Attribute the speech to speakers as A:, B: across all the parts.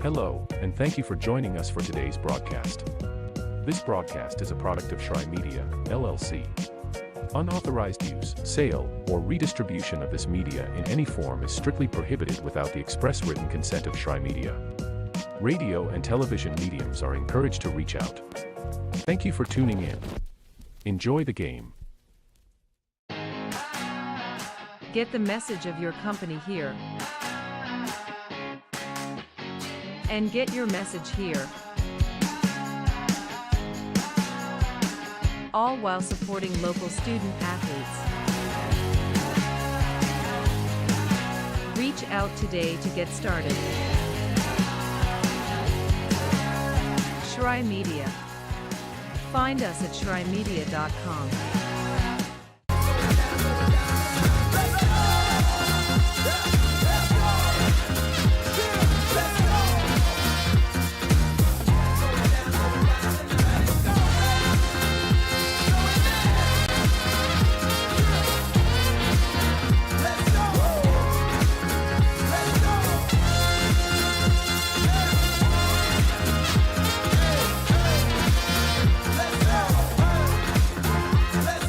A: Hello, and thank you for joining us for today's broadcast. This broadcast is a product of Shry Media, LLC. Unauthorized use, sale, or redistribution of this media in any form is strictly prohibited without the express written consent of Shry Media. Radio and television mediums are encouraged to reach out. Thank you for tuning in. Enjoy the game.
B: Get the message of your company here. And get your message here. All while supporting local student athletes. Reach out today to get started. Shry Media. Find us at shrymedia.com.
C: Let's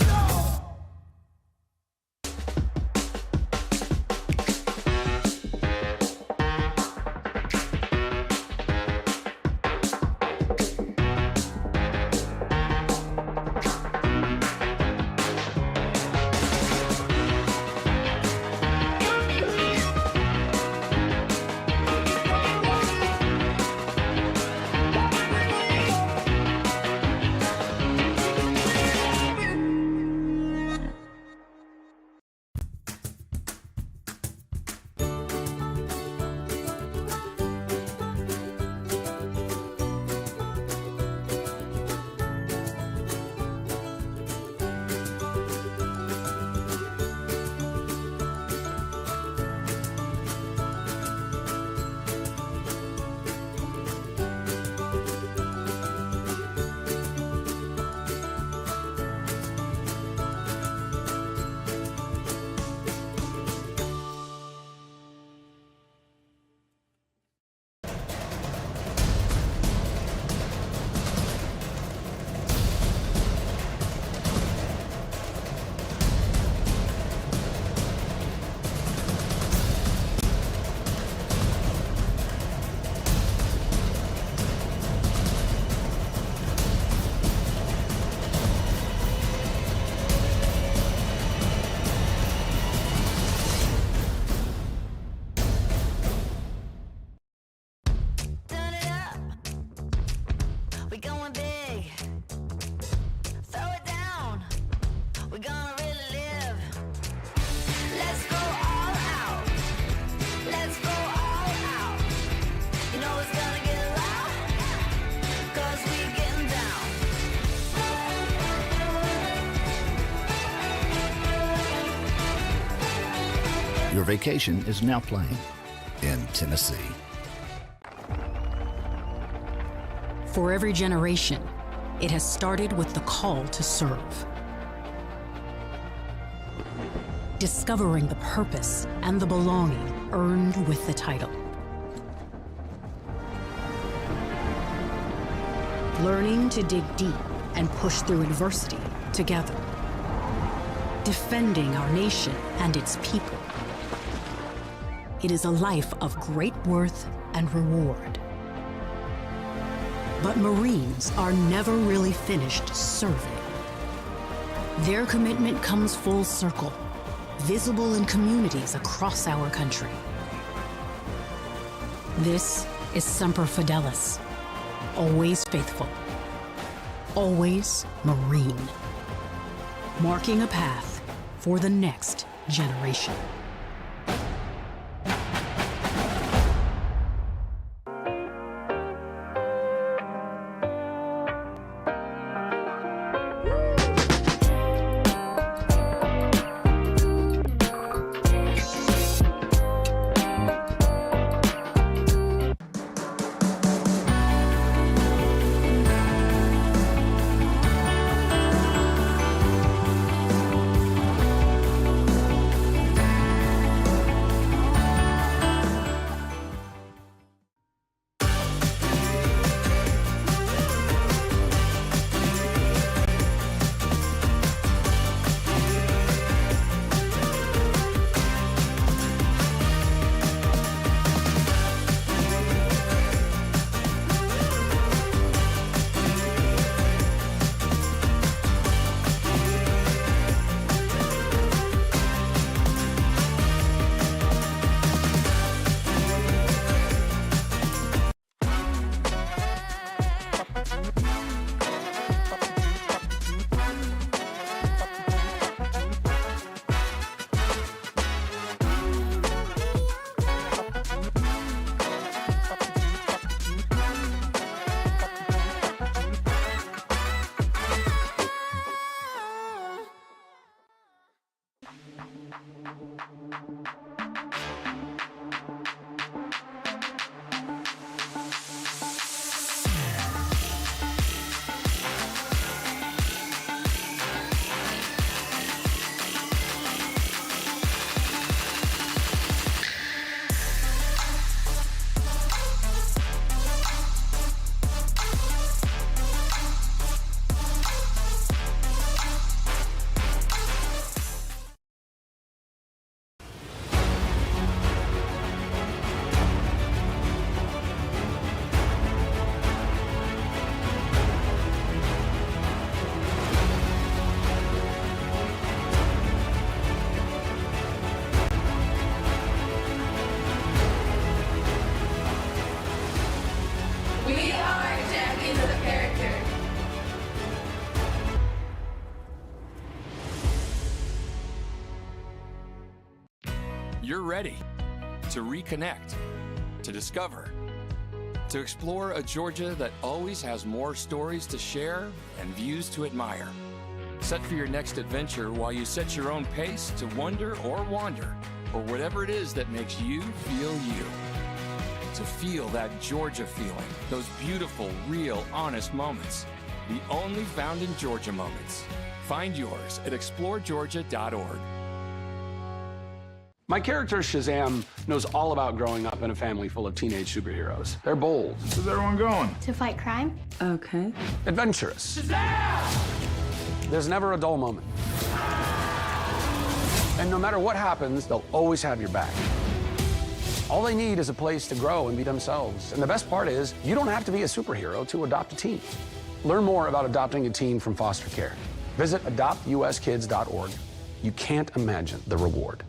C: Your vacation is now playing in Tennessee.
D: For every generation, it has started with the call to serve. Discovering the purpose and the belonging earned with the title. Learning to dig deep and push through adversity together. Defending our nation and its people. It is a life of great worth and reward. But Marines are never really finished serving. Their commitment comes full circle, visible in communities across our country. This is Semper Fidelis, always faithful, always Marine, marking a path for the next generation.
E: You're ready to reconnect, to discover, to explore a Georgia that always has more stories to share and views to admire. Set for your next adventure while you set your own pace to wonder or wander, or whatever it is that makes you feel you. To feel that Georgia feeling, those beautiful, real, honest moments. The only found in Georgia moments. Find yours at exploregeorgia.org.
F: My character, Shazam, knows all about growing up in a family full of teenage superheroes. They're bold.
G: Where's everyone going?
H: To fight crime.
I: Okay.
F: Adventurous. Shazam! There's never a dull moment. And no matter what happens, they'll always have your back. All they need is a place to grow and be themselves. And the best part is, you don't have to be a superhero to adopt a teen. Learn more about adopting a teen from foster care. Visit adoptuskids.org. You can't imagine the reward.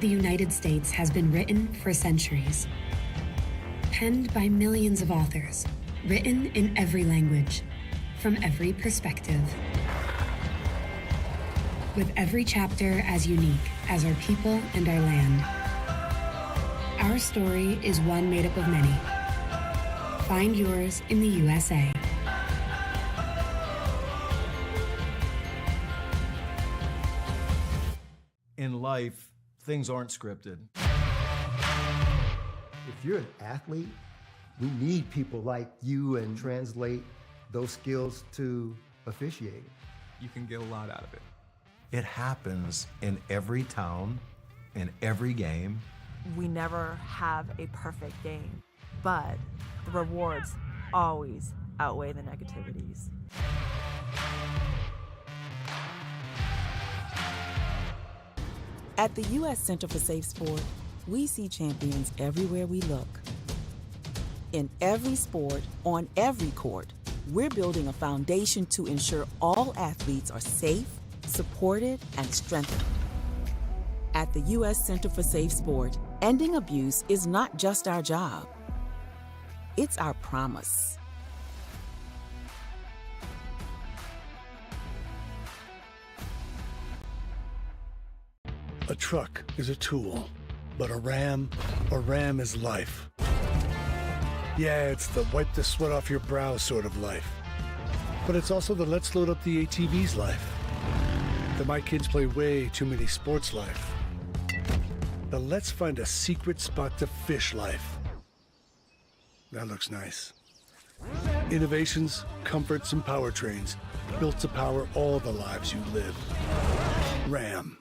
D: of the United States has been written for centuries. Penned by millions of authors, written in every language, from every perspective. With every chapter as unique as our people and our land. Our story is one made up of many. Find yours in the USA.
G: In life, things aren't scripted.
H: If you're an athlete, we need people like you and translate those skills to officiating.
I: You can get a lot out of it.
G: It happens in every town, in every game.
J: We never have a perfect game, but the rewards always outweigh the negativities.
K: At the U.S. Center for Safe Sport, we see champions everywhere we look. In every sport, on every court, we're building a foundation to ensure all athletes are safe, supported, and strengthened. At the U.S. Center for Safe Sport, ending abuse is not just our job. It's our promise.
L: A truck is a tool, but a ram is life. Yeah, it's the wipe the sweat off your brow sort of life. But it's also the let's load up the ATV's life. The my kids play way too many sports life. The let's find a secret spot to fish life. That looks nice. Innovations, comforts, and powertrains built to power all the lives you live. Ram.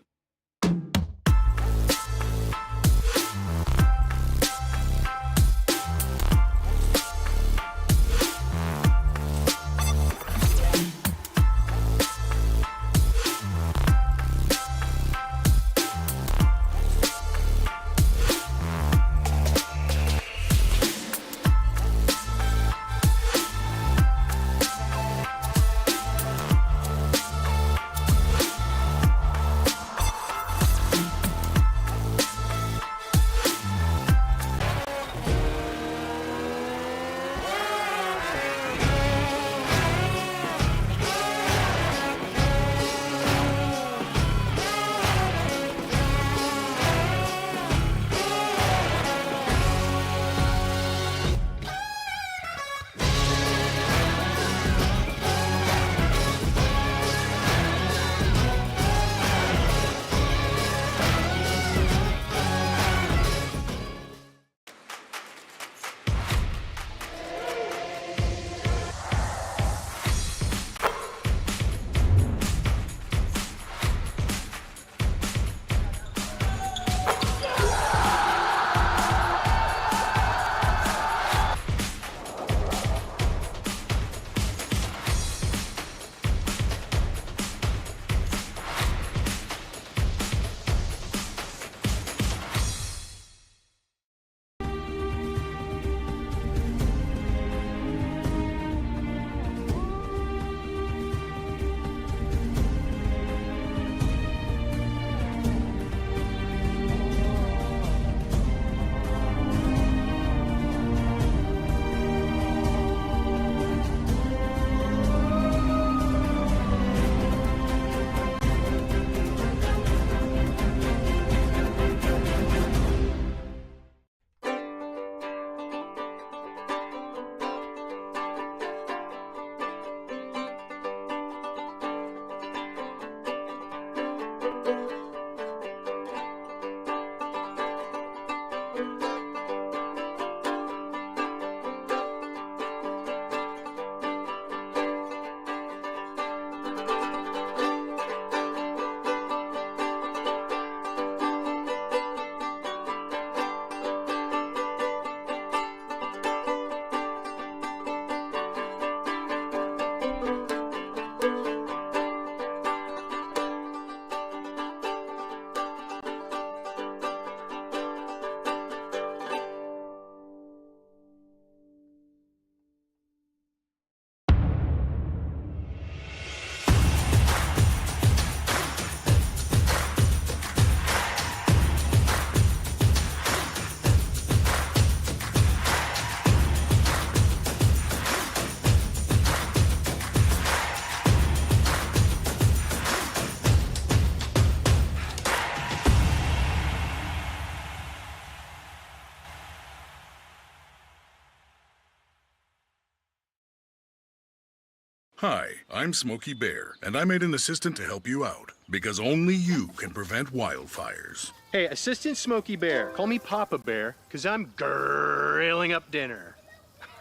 M: Hi, I'm Smokey Bear, and I made an assistant to help you out, because only you can prevent wildfires.
N: Hey, Assistant Smokey Bear. Call me Papa Bear, because I'm grilling up dinner.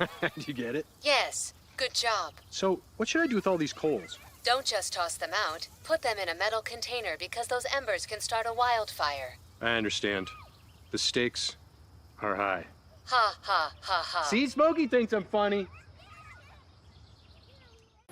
N: Do you get it?
O: Yes, good job.
N: So, what should I do with all these coals?
O: Don't just toss them out. Put them in a metal container because those embers can start a wildfire.
N: I understand. The stakes are high.
O: Ha, ha, ha, ha.
N: See, Smokey thinks I'm funny.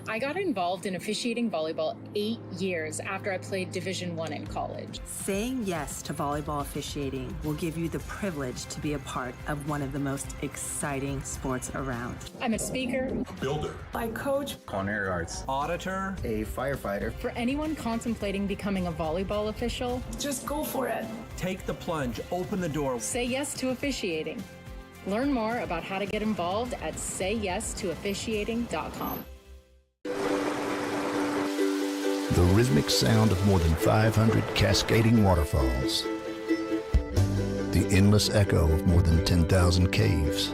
P: I got involved in officiating volleyball 8 years after I played Division I in college.
Q: Saying yes to volleyball officiating will give you the privilege to be a part of one of the most exciting sports around.
P: I'm a speaker,
M: A builder.
P: I coach.
R: Culinary arts. Auditor.
H: A firefighter.
P: For anyone contemplating becoming a volleyball official, just go for it.
R: Take the plunge. Open the door.
P: Say yes to officiating. Learn more about how to get involved at sayyestoofficiating.com.
C: The rhythmic sound of more than 500 cascading waterfalls. The endless echo of more than 10,000 caves.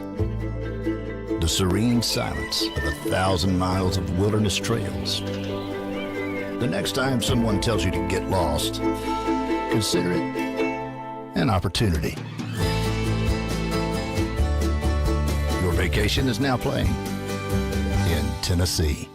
C: The serene silence of 1,000 miles of wilderness trails. The next time someone tells you to get lost, consider it an opportunity. Your vacation is now playing in Tennessee.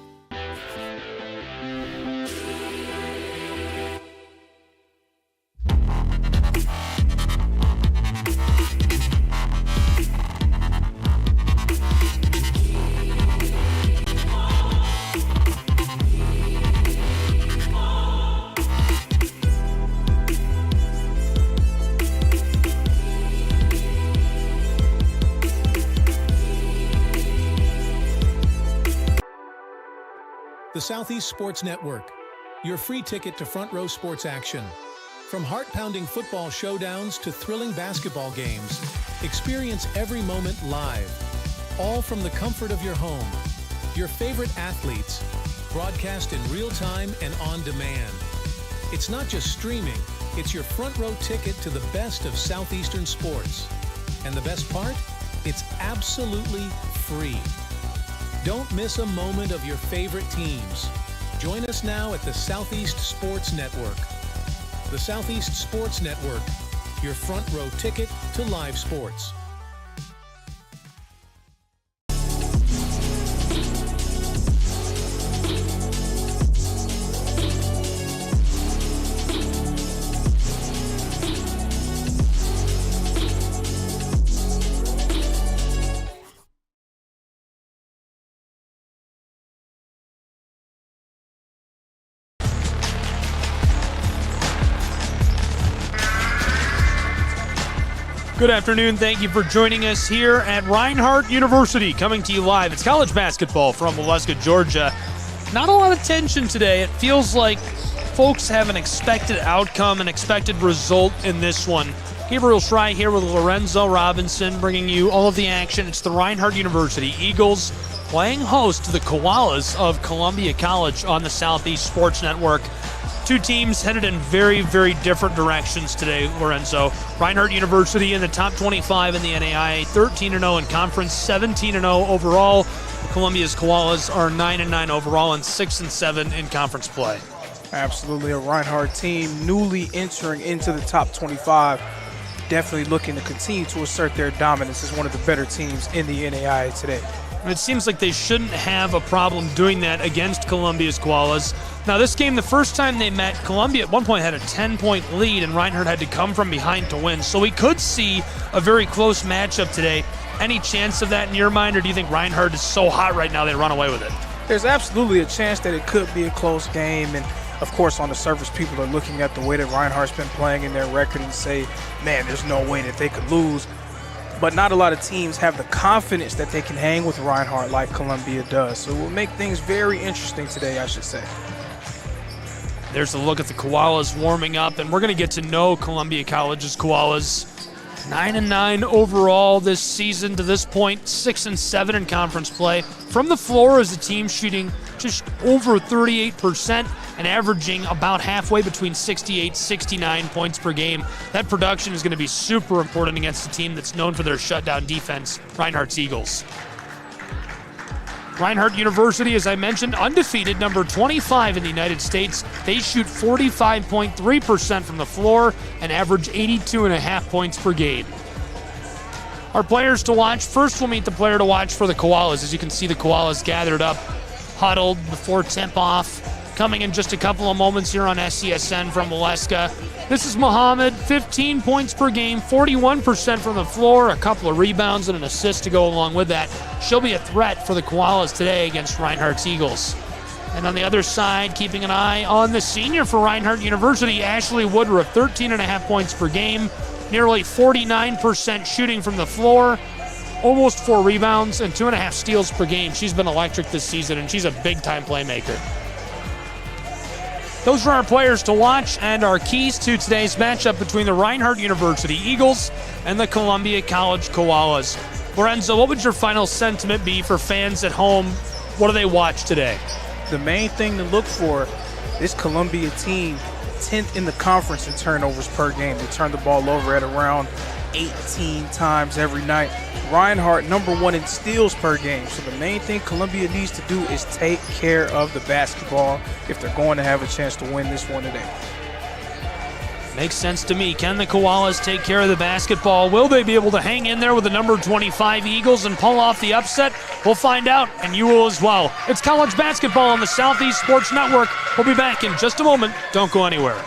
S: The Southeast Sports Network, your free ticket to front row sports action. From heart-pounding football showdowns to thrilling basketball games, experience every moment live, all from the comfort of your home. Your favorite athletes, broadcast in real time and on demand. It's not just streaming, it's your front row ticket to the best of Southeastern sports. And the best part? It's absolutely free. Don't miss a moment of your favorite teams. Join us now at the Southeast Sports Network. The Southeast Sports Network, your front row ticket to live sports.
T: Good afternoon. Thank you for joining us here at Reinhardt University, coming to you live. It's college basketball from Waleska, Georgia. Not a lot of tension today. It feels like folks have an expected outcome, an expected result in this one. Gabriel Schrei here with Lorenzo Robinson, bringing you all of the action. It's the Reinhardt University Eagles playing host to the Koalas of Columbia College on the Southeast Sports Network. Two teams headed in very, very different directions today, Lorenzo. Reinhardt University in the top 25 in the NAIA, 13-0 in conference, 17-0 overall. Columbia's Koalas are 9-9 overall and 6-7 in conference play.
U: Absolutely, a Reinhardt team newly entering into the top 25. Definitely looking to continue to assert their dominance as one of the better teams in the NAIA today.
T: And it seems like they shouldn't have a problem doing that against Columbia's Koalas. Now, this game, the first time they met, Columbia at one point had a 10-point lead, and Reinhardt had to come from behind to win. So we could see a very close matchup today. Any chance of that in your mind, or do you think Reinhardt is so hot right now they run away with it?
U: There's absolutely a chance that it could be a close game, and of course, on the surface, people are looking at the way that Reinhardt's been playing in their record and say, man, there's no way that they could lose. But not a lot of teams have the confidence that they can hang with Reinhardt like Columbia does. So it will make things very interesting today, I should say.
T: There's a look at the Koalas warming up, and we're going to get to know Columbia College's Koalas. 9-9 overall this season to this point, 6-7 in conference play. From the floor is the team shooting just over 38% and averaging about halfway between 68-69 points per game. That production is going to be super important against a team that's known for their shutdown defense, Reinhardt's Eagles. Reinhardt University, as I mentioned, undefeated, number 25 in the United States. They shoot 45.3% from the floor and average 82.5 points per game. Our players to watch. First, we'll meet the player to watch for the Koalas. As you can see, the Koalas gathered up, huddled before tip-off. Coming in just a couple of moments here on SCSN from Waleska. This is Muhammad, 15 points per game, 41% from the floor, a couple of rebounds and an assist to go along with that. She'll be a threat for the Koalas today against Reinhardt's Eagles. And on the other side, keeping an eye on the senior for Reinhardt University, Ashley Woodruff, 13.5 points per game, nearly 49% shooting from the floor, almost 4 rebounds, and 2.5 steals per game. She's been electric this season, and she's a big-time playmaker. Those are our players to watch and our keys to today's matchup between the Reinhardt University Eagles and the Columbia College Koalas. Lorenzo, what would your final sentiment be for fans at home? What do they watch today?
U: The main thing to look for, this Columbia team, 10th in the conference in turnovers per game. They turn the ball over at around 18 times every night. Reinhardt, number 1 in steals per game. So the main thing Columbia needs to do is take care of the basketball if they're going to have a chance to win this one today.
T: Makes sense to me. Can the Koalas take care of the basketball? Will they be able to hang in there with the number 25 Eagles and pull off the upset? We'll find out, and you will as well. It's college basketball on the Southeast Sports Network. We'll be back in just a moment. Don't go anywhere.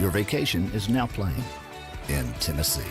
C: Your vacation is now playing in Tennessee.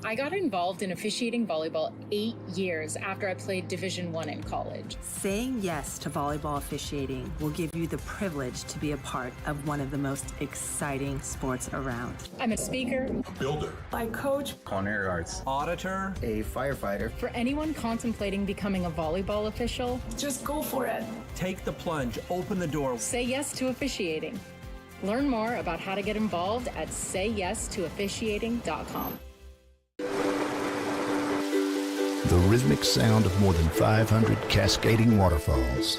P: I got involved in officiating volleyball 8 years after I played Division I in college.
Q: Saying yes to volleyball officiating will give you the privilege to be a part of one of the most exciting sports around.
P: I'm a speaker,
M: A builder.
P: I coach.
R: Culinary arts. Auditor.
H: A firefighter.
P: For anyone contemplating becoming a volleyball official, just go for it.
R: Take the plunge. Open the door.
P: Say yes to officiating. Learn more about how to get involved at sayyestoofficiating.com.
C: The rhythmic sound of more than 500 cascading waterfalls.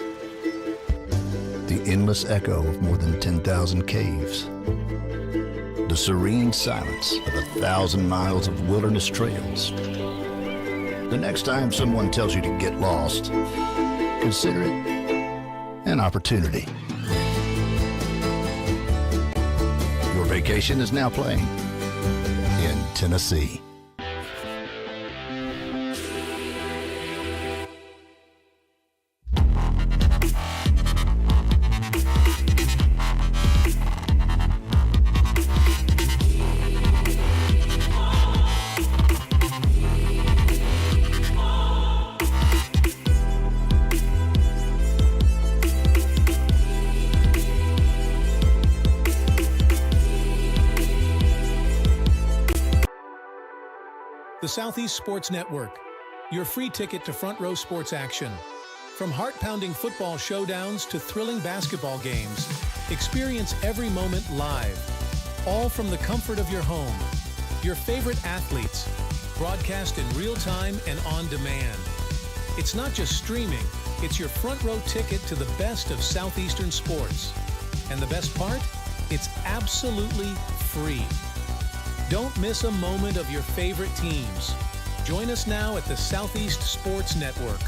C: The endless echo of more than 10,000 caves. The serene silence of 1,000 miles of wilderness trails. The next time someone tells you to get lost, consider it an opportunity. Your vacation is now playing in Tennessee.
S: The Southeast Sports Network, your free ticket to front row sports action. From heart-pounding football showdowns to thrilling basketball games, experience every moment live, all from the comfort of your home. Your favorite athletes, broadcast in real time and on demand. It's not just streaming, it's your front row ticket to the best of Southeastern sports. And the best part? It's absolutely free. Don't miss a moment of your favorite teams. Join us now at the Southeast Sports Network.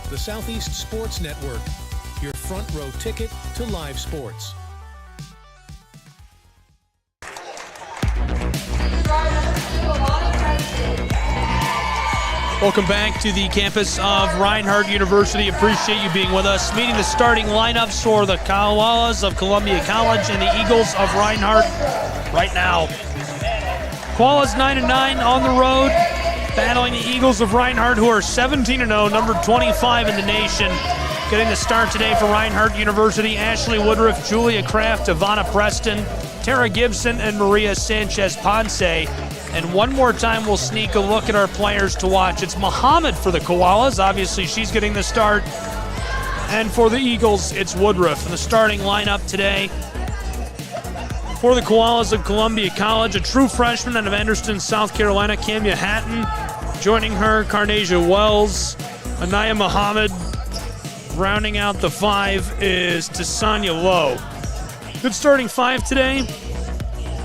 S: The Southeast Sports Network, your front row ticket to live sports.
T: Welcome back to the campus of Reinhardt University. Appreciate you being with us. Meeting the starting lineups for the Koalas of Columbia College and the Eagles of Reinhardt right now. Koalas 9-9 on the road, battling the Eagles of Reinhardt, who are 17-0, number 25 in the nation. Getting the start today for Reinhardt University, Ashley Woodruff, Julia Kraft, Ivana Preston, Tara Gibson, and Maria Sanchez-Ponce. And one more time, we'll sneak a look at our players to watch. It's Muhammad for the Koalas. Obviously, she's getting the start. And for the Eagles, it's Woodruff. And the starting lineup today for the Koalas of Columbia College, a true freshman out of Anderson, South Carolina, Camia Hatton. Joining her, Carnasia Wells, Anaya Muhammad. Rounding out the five is Tasanya Lowe. Good starting five today.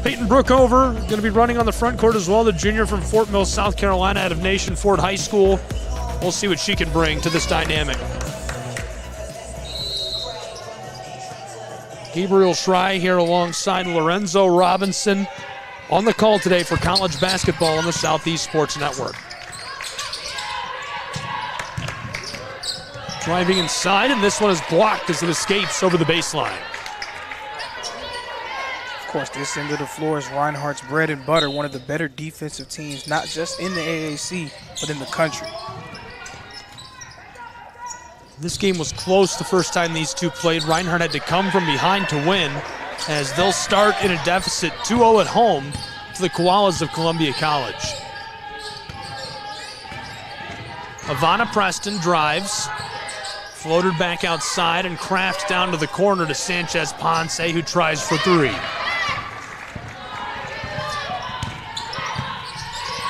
T: Peyton Brookover going to be running on the front court as well, the junior from Fort Mill, South Carolina, out of Nation Ford High School. We'll see what she can bring to this dynamic. Gabriel Schrei here alongside Lorenzo Robinson on the call today for college basketball on the Southeast Sports Network. Driving inside, and this one is blocked as it escapes over the baseline.
U: Of course, this end of the floor is Reinhardt's bread and butter, one of the better defensive teams, not just in the AAC, but in the country.
T: This game was close the first time these two played. Reinhardt had to come from behind to win, as they'll start in a deficit 2-0 at home to the Koalas of Columbia College. Ivana Preston drives, floated back outside, and Kraft down to the corner to Sanchez-Ponce, who tries for three.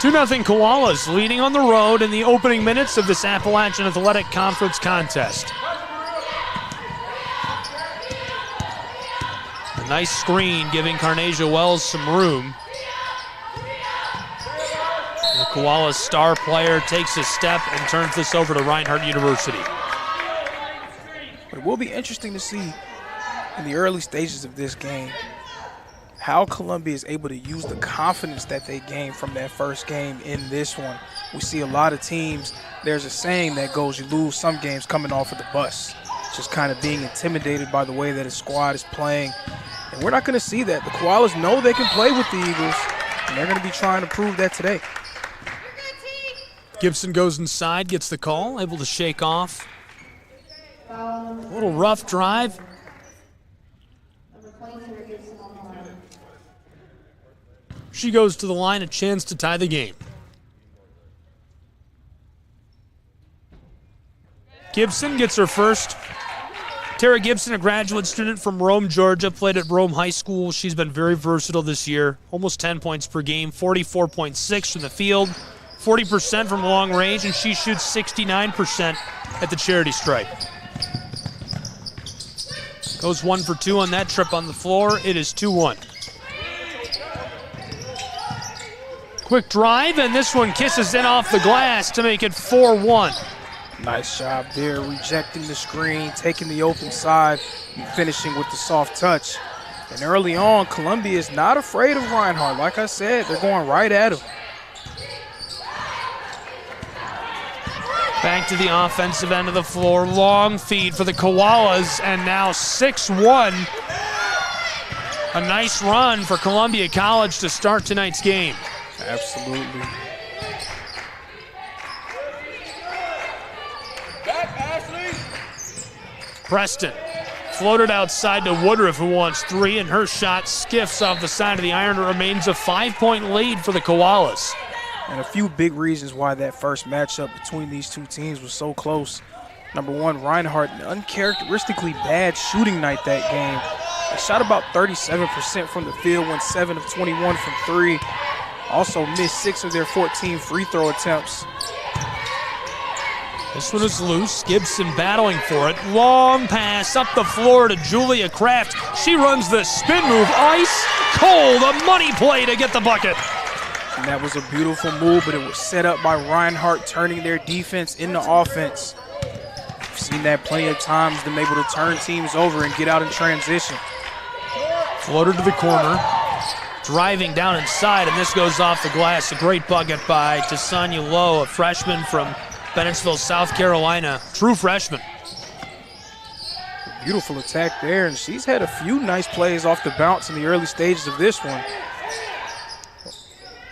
T: 2-0 Koalas, leading on the road in the opening minutes of this Appalachian Athletic Conference contest. A nice screen giving Carnasia Wells some room. The Koalas star player takes a step and turns this over to Reinhardt University.
U: But it will be interesting to see in the early stages of this game how Columbia is able to use the confidence that they gained from that first game in this one. We see a lot of teams, there's a saying that goes, you lose some games coming off of the bus, just kind of being intimidated by the way that a squad is playing. And we're not going to see that. The Koalas know they can play with the Eagles, and they're going to be trying to prove that today.
T: Gibson goes inside, gets the call, able to shake off. A little rough drive. She goes to the line, a chance to tie the game. Gibson gets her first. Tara Gibson, a graduate student from Rome, Georgia, played at Rome High School. She's been very versatile this year. Almost 10 points per game, 44.6 from the field, 40% from long range, and she shoots 69% at the charity stripe. Goes 1 for 2 on that trip on the floor. It is 2-1. Quick drive, and this one kisses in off the glass to make it 4-1.
U: Nice job there, rejecting the screen, taking the open side, and finishing with the soft touch. And early on, Columbia is not afraid of Reinhardt. Like I said, they're going right at him.
T: Back to the offensive end of the floor. Long feed for the Koalas, and now 6-1. A nice run for Columbia College to start tonight's game.
U: Absolutely.
T: Preston floated outside to Woodruff, who wants 3, and her shot skiffs off the side of the iron. It remains a 5-point lead for the Koalas.
U: And a few big reasons why that first matchup between these two teams was so close. Number one, Reinhardt, an uncharacteristically bad shooting night that game. They shot about 37% from the field, went 7 of 21 from 3. Also missed 6 of their 14 free throw attempts.
T: This one is loose. Gibson battling for it. Long pass up the floor to Julia Kraft. She runs the spin move. Ice cold. A money play to get the bucket.
U: And that was a beautiful move, but it was set up by Reinhardt, turning their defense into offense. We've seen that plenty of times, them able to turn teams over and get out in transition.
T: Floater to the corner. Driving down inside, and this goes off the glass. A great bucket by Tasanya Lowe, a freshman from Bennettsville, South Carolina. True freshman.
U: Beautiful attack there, and she's had a few nice plays off the bounce in the early stages of this one.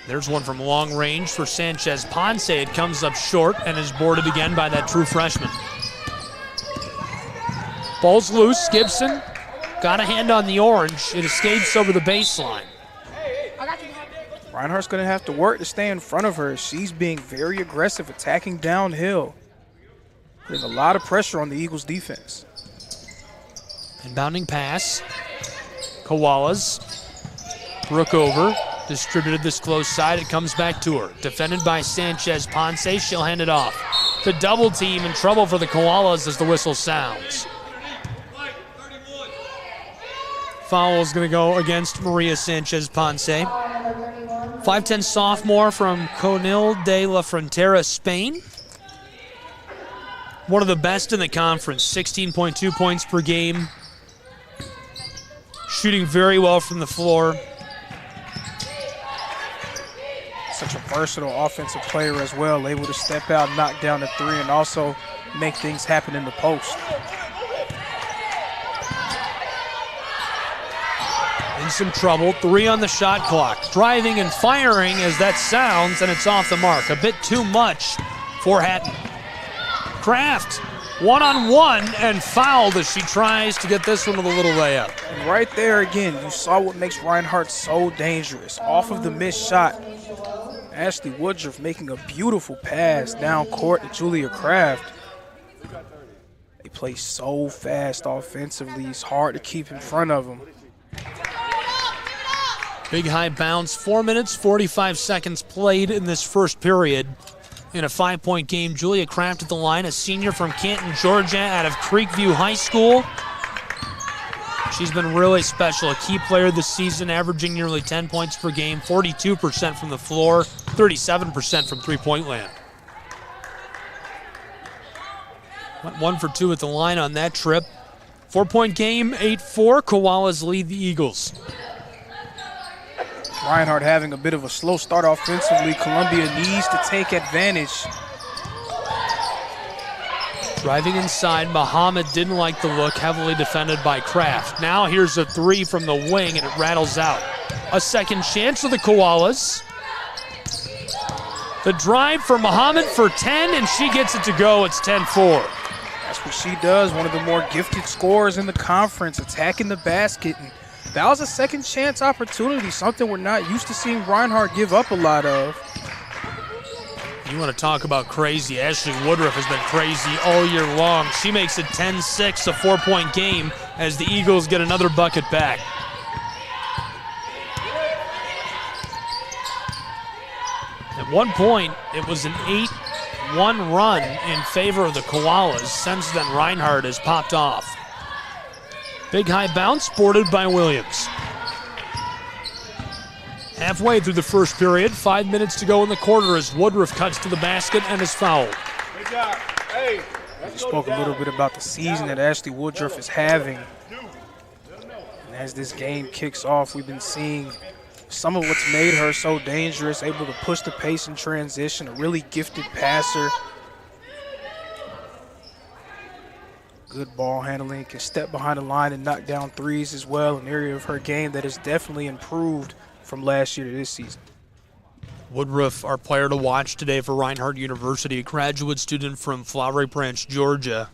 T: There's one from long range for Sanchez Ponce. It comes up short and is boarded again by that true freshman. Ball's loose. Gibson got a hand on the orange. It escapes over the baseline.
U: Reinhardt's going to have to work to stay in front of her. She's being very aggressive, attacking downhill. Putting a lot of pressure on the Eagles' defense.
T: Inbounding pass. Koalas. Brook over. Distributed this close side. It comes back to her. Defended by Sanchez Ponce. She'll hand it off. The double team in trouble for the Koalas as the whistle sounds. Foul is going to go against Maria Sanchez Ponce. 5'10 sophomore from Conil de la Frontera, Spain. One of the best in the conference, 16.2 points per game. Shooting very well from the floor.
U: Such a versatile offensive player as well, able to step out, knock down the 3, and also make things happen in the post.
T: In some trouble, 3 on the shot clock. Driving and firing as that sounds, and it's off the mark. A bit too much for Hatton. Kraft, one-on-one, and fouled as she tries to get this one with a little layup.
U: And right there again, you saw what makes Reinhardt so dangerous. Off of the missed shot, Ashley Woodruff making a beautiful pass down court to Julia Kraft. They play so fast offensively, it's hard to keep in front of them.
T: Big high bounce, 4 minutes, 45 seconds played in this first period. In a 5-point game, Julia Kraft at the line, a senior from Canton, Georgia, out of Creekview High School. She's been really special, a key player this season, averaging nearly 10 points per game, 42% from the floor, 37% from three-point land. Went 1 for 2 at the line on that trip. 4-point game, 8-4. Koalas lead the Eagles.
U: Reinhardt having a bit of a slow start offensively. Columbia needs to take advantage.
T: Driving inside, Muhammad didn't like the look, heavily defended by Kraft. Now here's a 3 from the wing, and it rattles out. A second chance for the Koalas. The drive for Muhammad for 10, and she gets it to go. It's 10-4.
U: That's what she does, one of the more gifted scorers in the conference, attacking the basket. And that was a second chance opportunity, something we're not used to seeing Reinhardt give up a lot of.
T: You want to talk about crazy. Ashley Woodruff has been crazy all year long. She makes it 10-6, a 4-point game, as the Eagles get another bucket back. At one point, it was an 8-1 run in favor of the Koalas. Since then, Reinhardt has popped off. Big high bounce, sported by Williams. Halfway through the first period, 5 minutes to go in the quarter as Woodruff cuts to the basket and is fouled.
U: Good job. Hey. We spoke a little bit about the season that Ashley Woodruff is having. And as this game kicks off, we've been seeing some of what's made her so dangerous, able to push the pace in transition, a really gifted passer. Good ball handling, can step behind the line and knock down threes as well, an area of her game that has definitely improved from last year to this season.
T: Woodruff, our player to watch today for Reinhardt University, a graduate student from Flowery Branch, Georgia,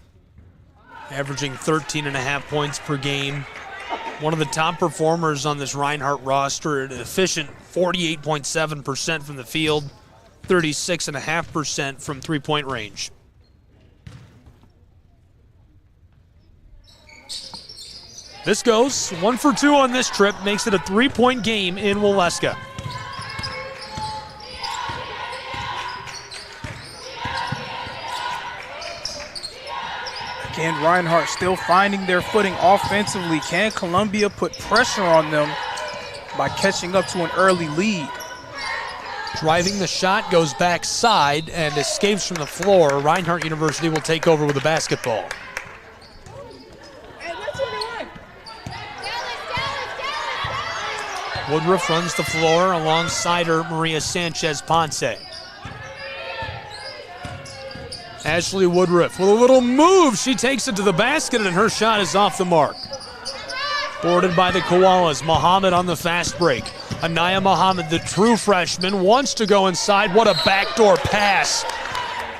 T: averaging 13.5 points per game. One of the top performers on this Reinhardt roster, an efficient 48.7% from the field, 36.5% from three-point range. This goes 1 for 2 on this trip, makes it a 3-point game in Waleska.
U: Again, Reinhardt still finding their footing offensively. Can Columbia put pressure on them by catching up to an early lead?
T: Driving the shot, goes backside and escapes from the floor. Reinhardt University will take over with the basketball. Woodruff runs the floor alongside her, Maria Sanchez-Ponce. Ashley Woodruff with a little move. She takes it to the basket, and her shot is off the mark. Boarded by the Koalas. Muhammad on the fast break. Anaya Muhammad, the true freshman, wants to go inside. What a backdoor pass.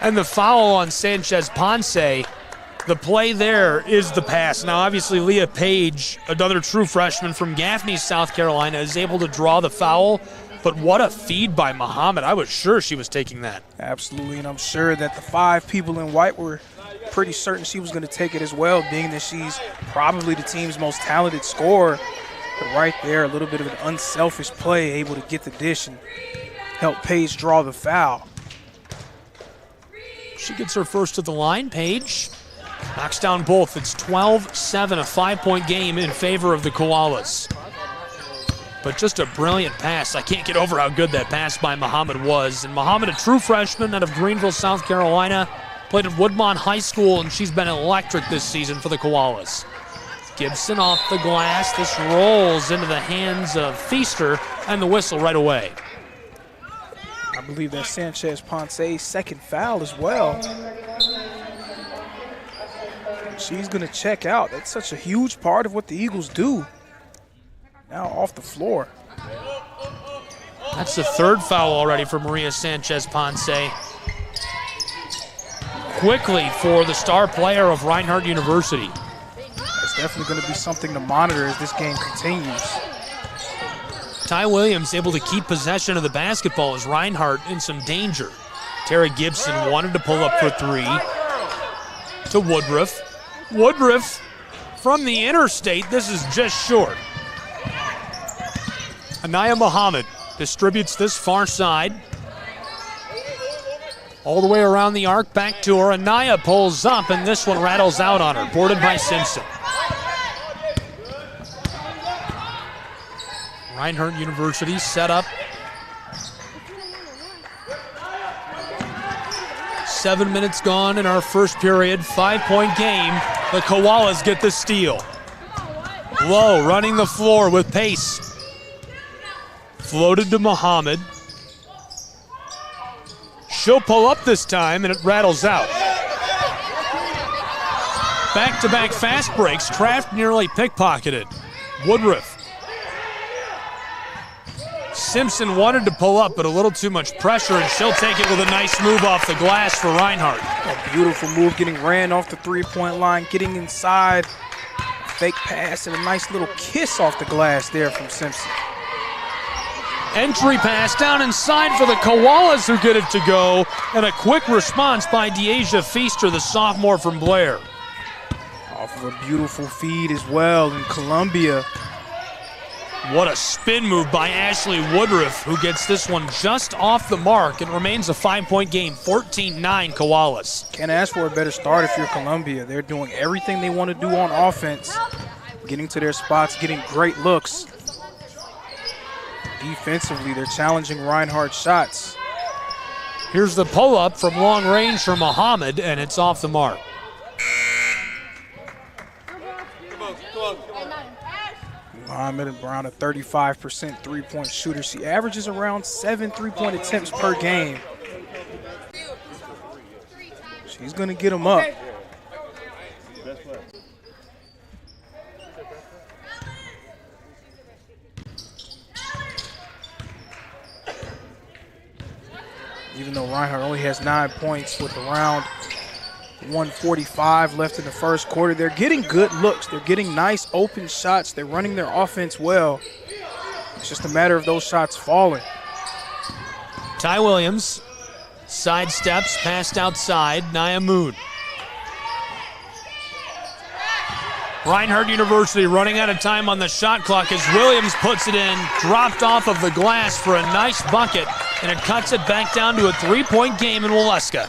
T: And the foul on Sanchez-Ponce. The play there is the pass. Now, obviously, Leah Page, another true freshman from Gaffney, South Carolina, is able to draw the foul. But what a feed by Muhammad. I was sure she was taking that.
U: Absolutely, and I'm sure that the 5 people in white were pretty certain she was going to take it as well, being that she's probably the team's most talented scorer. But right there, a little bit of an unselfish play, able to get the dish and help Page draw the foul.
T: She gets her first to the line. Page knocks down both. It's 12-7, a 5-point game in favor of the Koalas. But just a brilliant pass. I can't get over how good that pass by Muhammad was. And Muhammad, a true freshman out of Greenville, South Carolina, played at Woodmont High School, and she's been electric this season for the Koalas. Gibson off the glass. This rolls into the hands of Feaster, and the whistle right away.
U: I believe that's Sanchez-Ponce's second foul as well. She's going to check out. That's such a huge part of what the Eagles do. Now off the floor.
T: That's the third foul already for Maria Sanchez-Ponce. Quickly for the star player of Reinhardt University.
U: It's definitely going to be something to monitor as this game continues.
T: Ty Williams able to keep possession of the basketball as Reinhardt in some danger. Terry Gibson wanted to pull up for 3 to Woodruff. Woodruff from the interstate. This is just short. Anaya Muhammad distributes this far side. All the way around the arc, back to her. Anaya pulls up, and this one rattles out on her. Boarded by Simpson. Reinhardt University set up. 7 minutes gone in our first period. 5-point game. The Koalas get the steal. Lowe running the floor with pace. Floated to Muhammad. She'll pull up this time, and it rattles out. Back-to-back fast breaks. Kraft nearly pickpocketed. Woodruff Simpson wanted to pull up, but a little too much pressure, and she'll take it with a nice move off the glass for Reinhardt.
U: A beautiful move, getting ran off the three-point line, getting inside. Fake pass and a nice little kiss off the glass there from Simpson.
T: Entry pass down inside for the Koalas, who get it to go, and a quick response by Deasia Feaster, the sophomore from Blair.
U: Off of a beautiful feed as well in Columbia.
T: What a spin move by Ashley Woodruff, who gets this one just off the mark and remains a 5-point game, 14-9 Koalas.
U: Can't ask for a better start if you're Columbia. They're doing everything they want to do on offense, getting to their spots, getting great looks. Defensively, they're challenging Reinhardt's shots.
T: Here's the pull-up from long range for Muhammad, and it's off the mark.
U: Muhammad and Brown, a 35% three-point shooter. She averages around 7 three-point attempts per game. She's going to get them up. Even though Reinhardt only has 9 points with around 1:45 left in the first quarter, they're getting good looks. They're getting nice open shots. They're running their offense well. It's just a matter of those shots falling.
T: Ty Williams sidesteps, passed outside, Nia Moon. Reinhardt University running out of time on the shot clock as Williams puts it in, dropped off of the glass for a nice bucket, and it cuts it back down to a 3-point game in Waleska.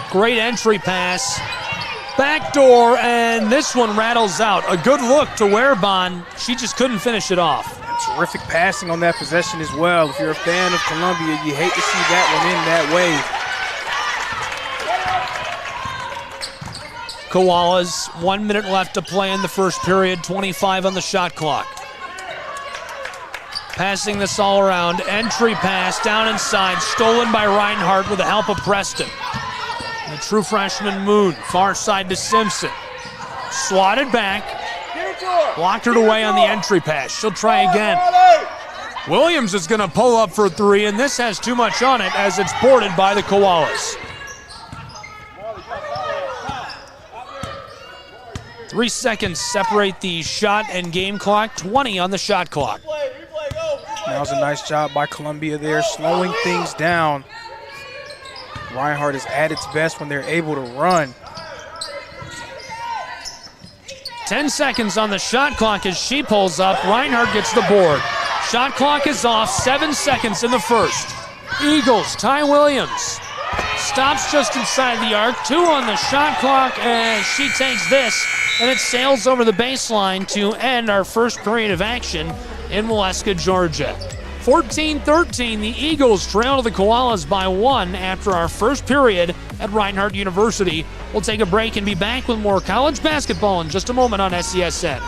T: Great entry pass, backdoor, and this one rattles out. A good look to Werbon. She just couldn't finish it off.
U: Terrific passing on that possession as well. If you're a fan of Columbia, you hate to see that one in that way.
T: Koalas, 1 minute left to play in the first period, 25 on the shot clock. Passing this all around, entry pass down inside, stolen by Reinhardt with the help of Preston. The true freshman Moon, far side to Simpson. Swatted back, blocked her away on the entry pass. She'll try again. Williams is gonna pull up for three, and this has too much on it as it's boarded by the Koalas. 3 seconds separate the shot and game clock, 20 on the shot clock.
U: That was a nice job by Columbia there, slowing things down. Reinhardt is at its best when they're able to run.
T: 10 seconds on the shot clock as she pulls up. Reinhardt gets the board. Shot clock is off, 7 seconds in the first. Eagles, Ty Williams. Stops just inside the arc, 2 on the shot clock, and she takes this, and it sails over the baseline to end our first period of action in Waleska, Georgia. 14-13, the Eagles trail to the Koalas by 1 after our first period at Reinhardt University. We'll take a break and be back with more college basketball in just a moment on SESN.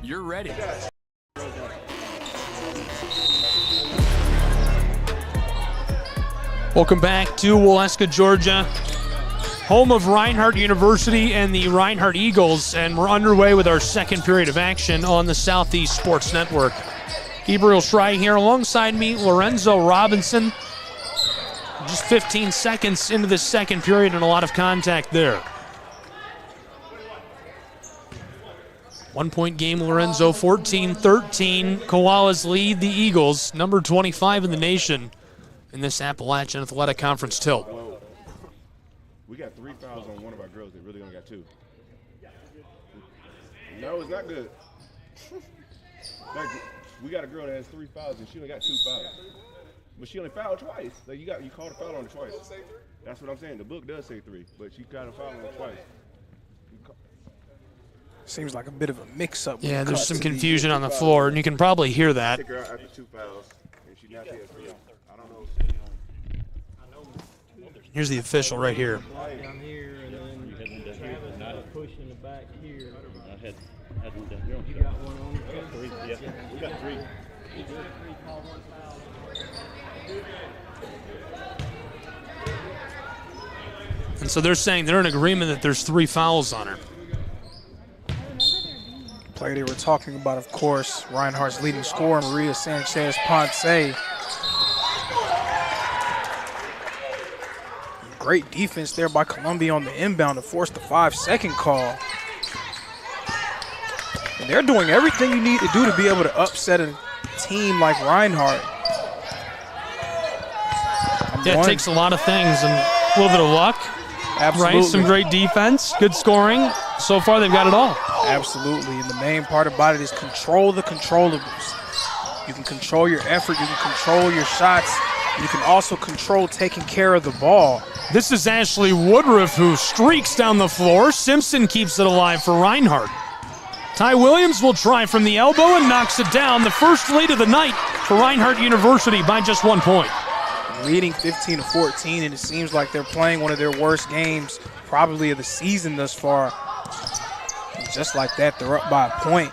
T: You're ready. Welcome back to Waleska, Georgia, home of Reinhardt University and the Reinhardt Eagles, and we're underway with our second period of action on the Southeast Sports Network. Gabriel Schrei here alongside me, Lorenzo Robinson. Just 15 seconds into the second period and a lot of contact there. 1-point game, Lorenzo, 14-13. Koalas lead the Eagles, number 25 in the nation in this Appalachian Athletic Conference tilt.
A: Well, we got 3 fouls on one of our girls that really only got 2. No, it's not good. Like, we got a girl that has 3 fouls and she only got 2 fouls. But she only fouled twice. Like you called a foul on her twice. That's what I'm saying. The book does say 3, but she got a foul on her twice.
U: Seems like a bit of a mix-up.
T: Yeah, there's some confusion on the floor, and you can probably hear that.
A: Take her out after 2 fouls, and she now has 3. I don't know.
T: Here's the official right here.
V: Down here, and then Travis had a push in the back here.
A: You
V: got one on.
A: I got 3. Yeah, we got 3.
V: Call 1 foul.
T: And so they're saying they're in agreement that there's 3 fouls on her.
U: Player they were talking about, of course, Reinhardt's leading scorer, Maria Sanchez-Ponce. Great defense there by Columbia on the inbound to force the 5-second call. And they're doing everything you need to do to be able to upset a team like Reinhardt.
T: Yeah, it takes a lot of things and a little bit of luck.
U: Absolutely.
T: Right, some great defense, good scoring. So far, they've got it all.
U: Absolutely, and the main part about it is control the controllables. You can control your effort, you can control your shots, you can also control taking care of the ball.
T: This is Ashley Woodruff who streaks down the floor. Simpson keeps it alive for Reinhardt. Ty Williams will try from the elbow and knocks it down. The first lead of the night for Reinhardt University by just 1 point.
U: Leading 15-14, and it seems like they're playing one of their worst games probably of the season thus far. And just like that, they're up by a point.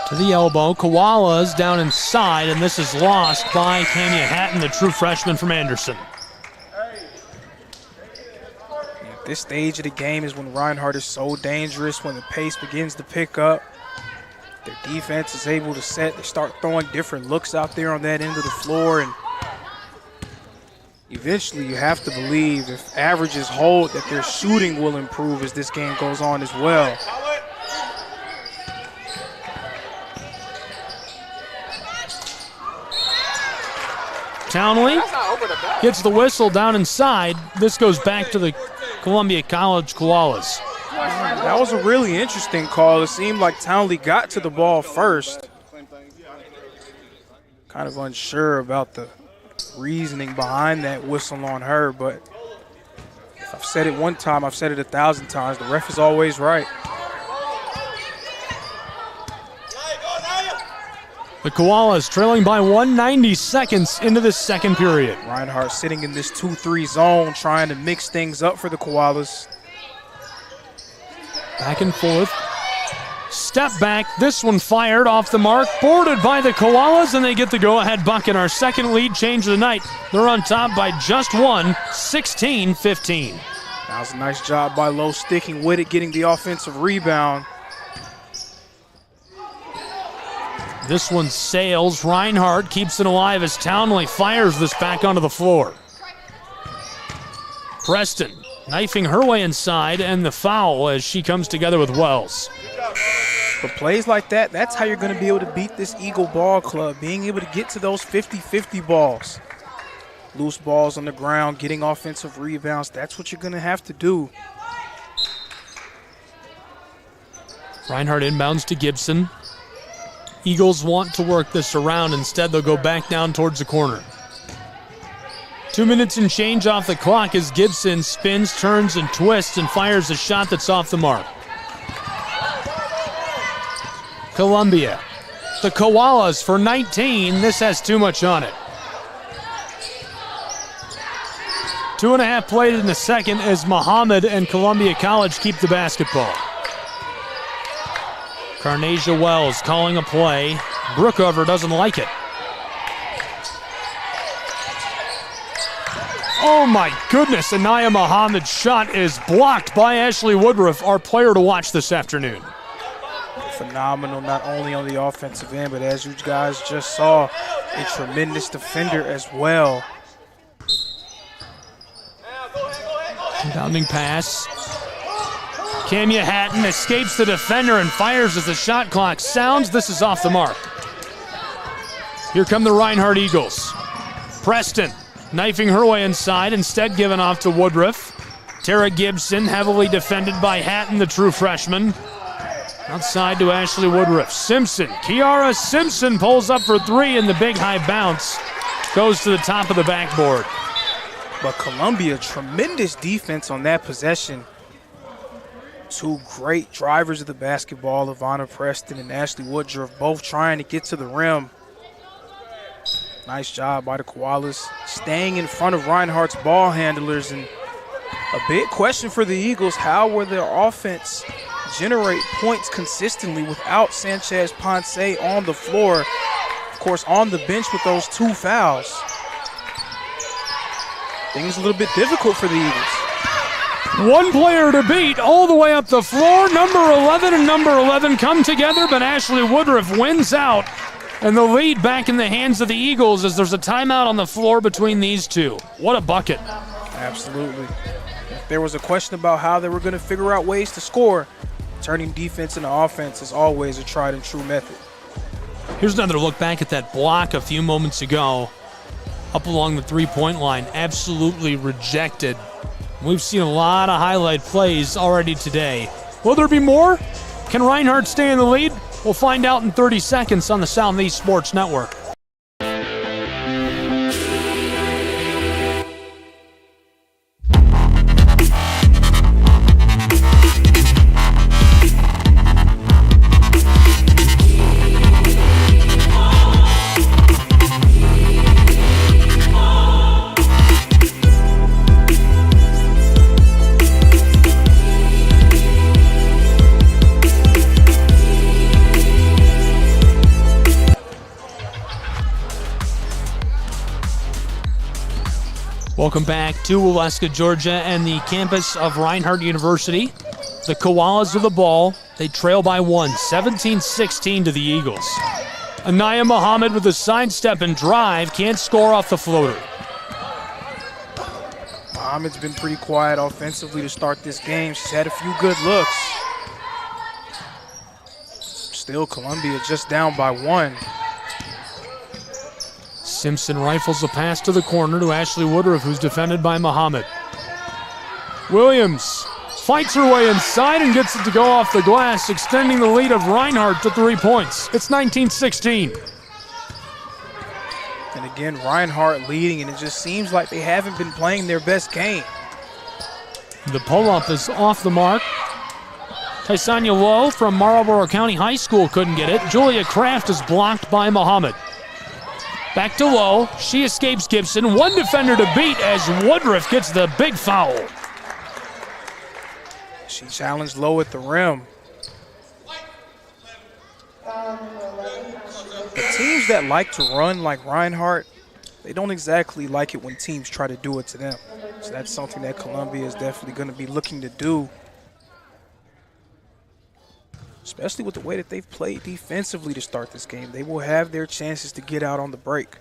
T: To the elbow, Koalas down inside, and this is lost by Kenya Hatton, the true freshman from Anderson.
U: At this stage of the game is when Reinhardt is so dangerous, when the pace begins to pick up. Their defense is able to set. They start throwing different looks out there on that end of the floor, and eventually you have to believe if averages hold that their shooting will improve as this game goes on as well.
T: Townley gets the whistle down inside. This goes back to the Columbia College Koalas.
U: That was a really interesting call. It seemed like Townley got to the ball first. Kind of unsure about the reasoning behind that whistle on her, but if I've said it one time, I've said it 1,000 times. The ref is always right.
T: The Koalas trailing by 190 seconds into the second period.
U: Reinhardt sitting in this 2-3 zone, trying to mix things up for the Koalas.
T: Back and forth. Step back. This one fired off the mark. Boarded by the Koalas, and they get the go-ahead bucket. Our second lead change of the night. They're on top by just 1, 16-15.
U: That was a nice job by Lowe sticking with it, getting the offensive rebound.
T: This one sails. Reinhardt keeps it alive as Townley fires this back onto the floor. Preston knifing her way inside, and the foul as she comes together with Wells.
U: For plays like that, that's how you're going to be able to beat this Eagle ball club, being able to get to those 50-50 balls. Loose balls on the ground, getting offensive rebounds, that's what you're going to have to do.
T: Reinhardt inbounds to Gibson. Eagles want to work this around. Instead, they'll go back down towards the corner. 2 minutes and change off the clock as Gibson spins, turns, and twists and fires a shot that's off the mark. Columbia. The Koalas for 19. This has too much on it. 2.5 played in the second as Muhammad and Columbia College keep the basketball. Carnasia Wells calling a play. Brookover doesn't like it. Oh my goodness, Anaya Muhammad's shot is blocked by Ashley Woodruff, our player to watch this afternoon.
U: Phenomenal, not only on the offensive end, but as you guys just saw, a tremendous defender as well.
T: Inbounding pass. Camia Hatton escapes the defender and fires as the shot clock sounds. This is off the mark. Here come the Reinhardt Eagles. Preston knifing her way inside, instead given off to Woodruff. Tara Gibson heavily defended by Hatton, the true freshman. Outside to Ashley Woodruff. Simpson, Kiara Simpson pulls up for three, and the big high bounce goes to the top of the backboard.
U: But Columbia, tremendous defense on that possession. Two great drivers of the basketball, Ivana Preston and Ashley Woodruff, both trying to get to the rim. Nice job by the Koalas, staying in front of Reinhardt's ball handlers. And a big question for the Eagles, how will their offense generate points consistently without Sanchez Ponce on the floor, of course on the bench with those two fouls? Things a little bit difficult for the Eagles.
T: One player to beat all the way up the floor. Number 11 and number 11 come together, but Ashley Woodruff wins out. And the lead back in the hands of the Eagles as there's a timeout on the floor between these two. What a bucket.
U: Absolutely. If there was a question about how they were going to figure out ways to score, turning defense into offense is always a tried and true method.
T: Here's another look back at that block a few moments ago. Up along the three-point line, absolutely rejected. We've seen a lot of highlight plays already today. Will there be more? Can Reinhardt stay in the lead? We'll find out in 30 seconds on the Southeast Sports Network. Welcome back to Waleska, Georgia, and the campus of Reinhardt University. The Koalas with the ball. They trail by one, 17-16 to the Eagles. Anaya Muhammad with a sidestep and drive, can't score off the floater.
U: Muhammad's been pretty quiet offensively to start this game. She's had a few good looks. Still, Columbia just down by one.
T: Simpson rifles a pass to the corner to Ashley Woodruff, who's defended by Muhammad. Williams fights her way inside and gets it to go off the glass, extending the lead of Reinhardt to 3 points. It's 19-16.
U: And again, Reinhardt leading, and it just seems like they haven't been playing their best game.
T: The pull-up is off the mark. Taisanya Lowe from Marlboro County High School couldn't get it. Julia Kraft is blocked by Muhammad. Back to Lowe. She escapes Gibson. One defender to beat as Woodruff gets the big foul.
U: She challenged Lowe at the rim. The teams that like to run like Reinhardt, they don't exactly like it when teams try to do it to them. So that's something that Columbia is definitely going to be looking to do, especially with the way that they've played defensively to start this game. They will have their chances to get out on the break.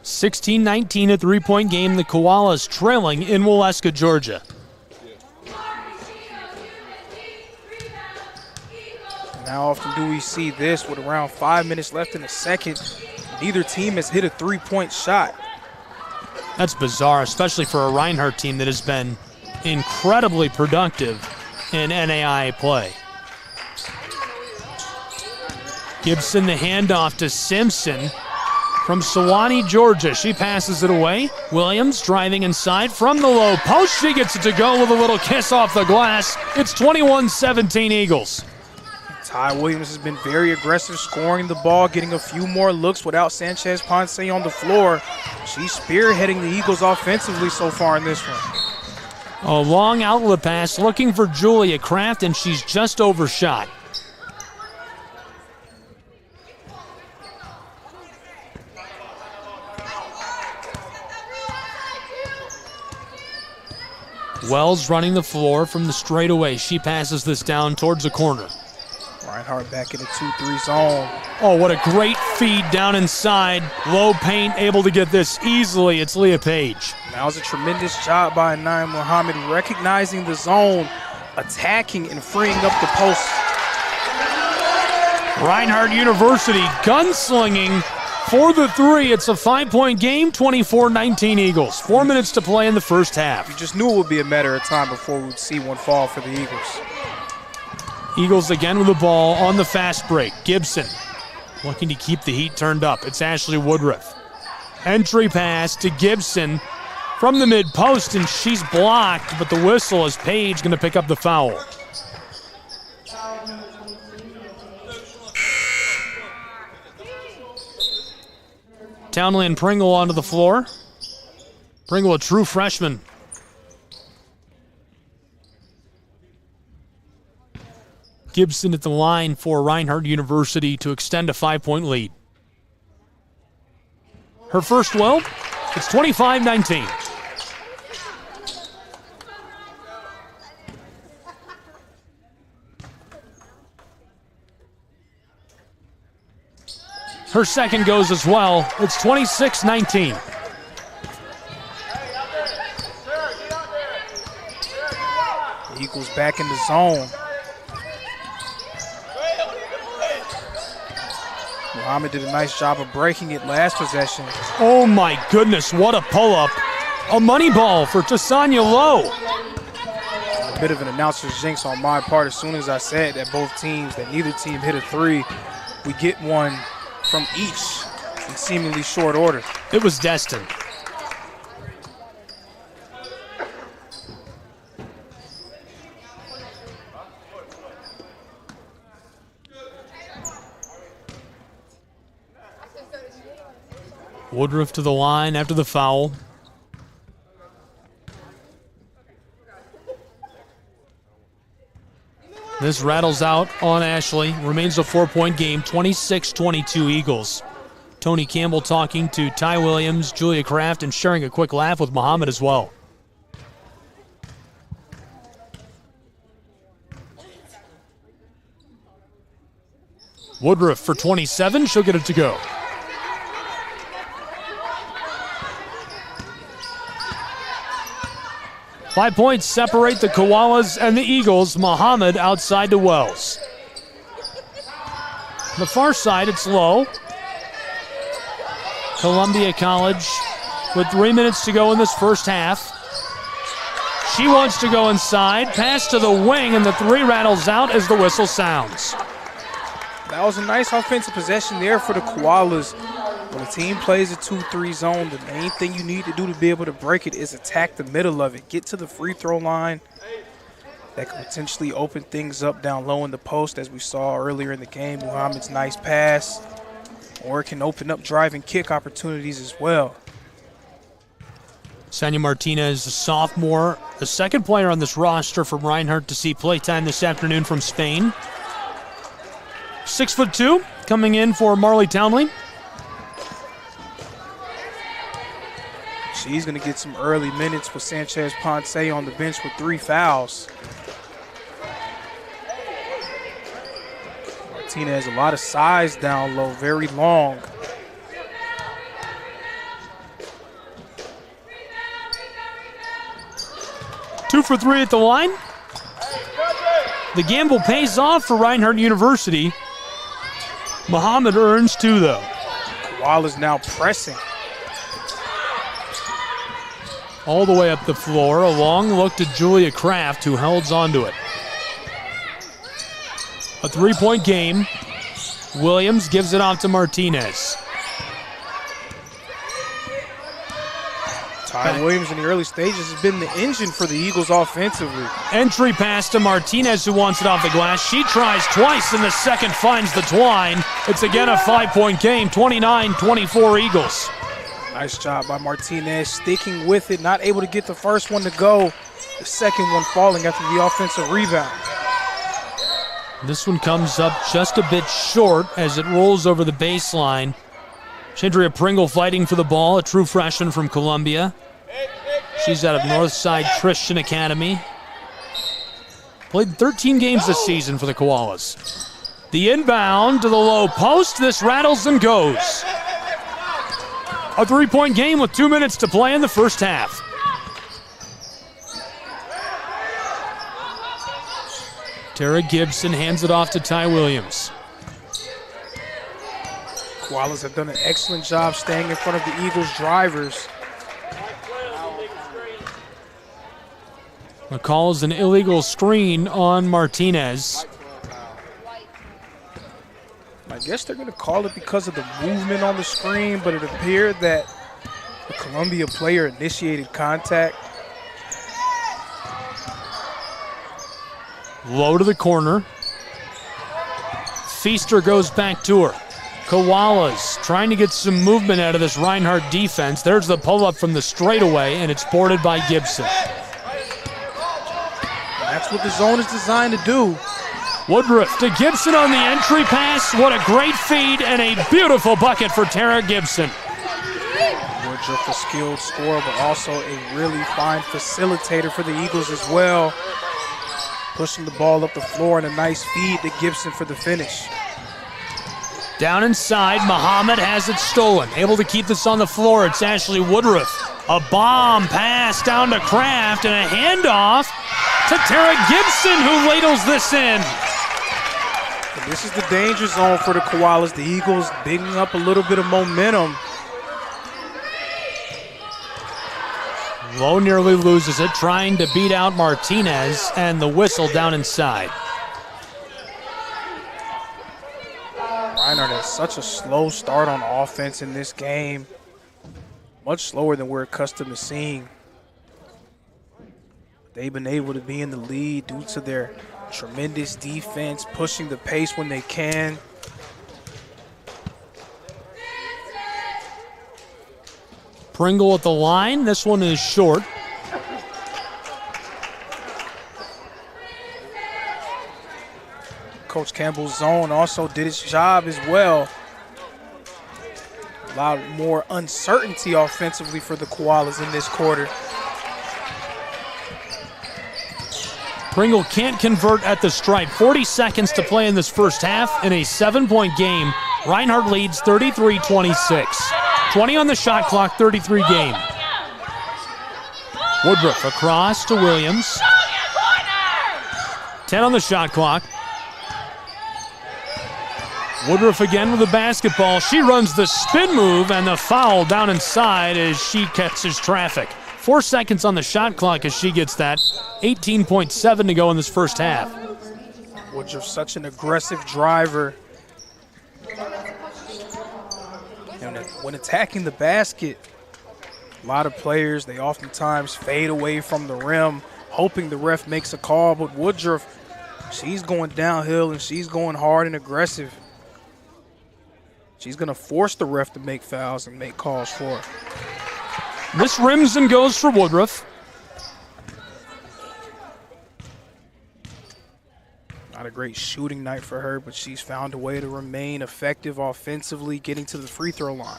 T: (16-19) a three-point game. The Koalas trailing in Waleska, Georgia.
U: And how often do we see this with around 5 minutes left in the second? Neither team has hit a three-point shot.
T: That's bizarre, especially for a Reinhardt team that has been incredibly productive in NAIA play. Gibson the handoff to Simpson from Sewanee, Georgia. She passes it away. Williams driving inside from the low post. She gets it to go with a little kiss off the glass. It's 21-17 Eagles.
U: Ty Williams has been very aggressive, scoring the ball, getting a few more looks without Sanchez Ponce on the floor. She's spearheading the Eagles offensively so far in this one.
T: A long outlet pass looking for Julia Kraft, and she's just overshot. Wells running the floor from the straightaway. She passes this down towards the corner.
U: Reinhardt back in the 2-3 zone.
T: Oh, what a great feed down inside. Low paint, able to get this easily. It's Leah Page.
U: That was a tremendous job by Naim Muhammad, recognizing the zone, attacking and freeing up the post.
T: Reinhardt University gunslinging for the three. It's a 5-point game, 24-19 Eagles. 4 minutes to play in the first half.
U: You just knew it would be a matter of time before we would see one fall for the Eagles.
T: Eagles again with the ball on the fast break. Gibson looking to keep the heat turned up. It's Ashley Woodruff. Entry pass to Gibson from the mid-post, and she's blocked, but the whistle is Page going to pick up the foul. Townley and Pringle onto the floor. Pringle, a true freshman. Gibson at the line for Reinhardt University to extend a 5-point lead. Her first well, it's 25-19. Her second goes as well. It's 26-19.
U: Eagles back in the zone. Muhammad did a nice job of breaking it last possession.
T: Oh my goodness, what a pull-up. A money ball for Tasanya Lowe.
U: A bit of an announcer's jinx on my part. As soon as I said that both teams, that neither team hit a three, we get one from each in seemingly short order.
T: It was destined. Woodruff to the line after the foul. This rattles out on Ashley. Remains a 4-point game, 26-22 Eagles. Tony Campbell talking to Ty Williams, Julia Kraft, and sharing a quick laugh with Muhammad as well. Woodruff for 27. She'll get it to go. Five points separate the Koalas and the Eagles. Muhammad outside to Wells. The far side, it's Lowe. Columbia College with 3 minutes to go in this first half. She wants to go inside. Pass to the wing, and the three rattles out as the whistle sounds.
U: That was a nice offensive possession there for the Koalas. When a team plays a 2-3 zone, the main thing you need to do to be able to break it is attack the middle of it. Get to the free throw line. That could potentially open things up down low in the post, as we saw earlier in the game. Muhammad's nice pass. Or it can open up drive and kick opportunities as well.
T: Sanya Martinez, a sophomore, the second player on this roster from Reinhardt to see playtime this afternoon from Spain. 6'2", coming in for Marley Townley.
U: She's going to get some early minutes with Sanchez Ponce on the bench with 3 fouls. Martinez, a lot of size down low, very long.
T: Two for 3 at the line. The gamble pays off for Reinhardt University. Muhammad earns 2, though.
U: Koala's now pressing.
T: All the way up the floor. A long look to Julia Kraft, who holds onto it. A 3-point game. Williams gives it off to Martinez.
U: Ty Williams in the early stages has been the engine for the Eagles offensively.
T: Entry pass to Martinez, who wants it off the glass. She tries twice, and the second finds the twine. It's again a 5-point game, 29-24 Eagles.
U: Nice job by Martinez, sticking with it, not able to get the first one to go. The second one falling after the offensive rebound.
T: This one comes up just a bit short as it rolls over the baseline. Chandria Pringle fighting for the ball, a true freshman from Columbia. She's out of Northside Christian Academy. Played 13 games this season for the Koalas. The inbound to the low post. This rattles and goes. A 3-point game with 2 minutes to play in the first half. Tara Gibson hands it off to Ty Williams.
U: Koalas have done an excellent job staying in front of the Eagles' drivers.
T: McCall an illegal screen on Martinez.
U: I guess they're going to call it because of the movement on the screen, but it appeared that the Columbia player initiated contact.
T: Low to the corner. Feaster goes back to her. Koalas trying to get some movement out of this Reinhardt defense. There's the pull-up from the straightaway, and it's boarded by Gibson.
U: That's what the zone is designed to do.
T: Woodruff to Gibson on the entry pass. What a great feed and a beautiful bucket for Tara Gibson.
U: Woodruff, a skilled scorer, but also a really fine facilitator for the Eagles as well. Pushing the ball up the floor and a nice feed to Gibson for the finish.
T: Down inside, Muhammad has it stolen. Able to keep this on the floor. It's Ashley Woodruff. A bomb pass down to Kraft and a handoff to Tara Gibson, who ladles this in.
U: And this is the danger zone for the Koalas. The Eagles bigging up a little bit of momentum.
T: Lowe nearly loses it, trying to beat out Martinez, and the whistle down inside.
U: Reinhardt has such a slow start on offense in this game. Much slower than we're accustomed to seeing. They've been able to be in the lead due to their tremendous defense, pushing the pace when they can.
T: Pringle at the line. This one is short.
U: Coach Campbell's zone also did its job as well. A lot more uncertainty offensively for the Koalas in this quarter.
T: Pringle can't convert at the stripe. 40 seconds to play in this first half. In a 7-point game, Reinhardt leads 33-26. 20 on the shot clock, 33 game. Woodruff across to Williams. 10 on the shot clock. Woodruff again with the basketball. She runs the spin move and the foul down inside as she catches traffic. 4 seconds on the shot clock as she gets that. 18.7 to go in this first half.
U: Woodruff, such an aggressive driver. And when attacking the basket, a lot of players, they oftentimes fade away from the rim, hoping the ref makes a call. But Woodruff, she's going downhill and she's going hard and aggressive. She's going to force the ref to make fouls and make calls for her.
T: This rims and goes for Woodruff.
U: Not a great shooting night for her, but she's found a way to remain effective offensively, getting to the free throw line.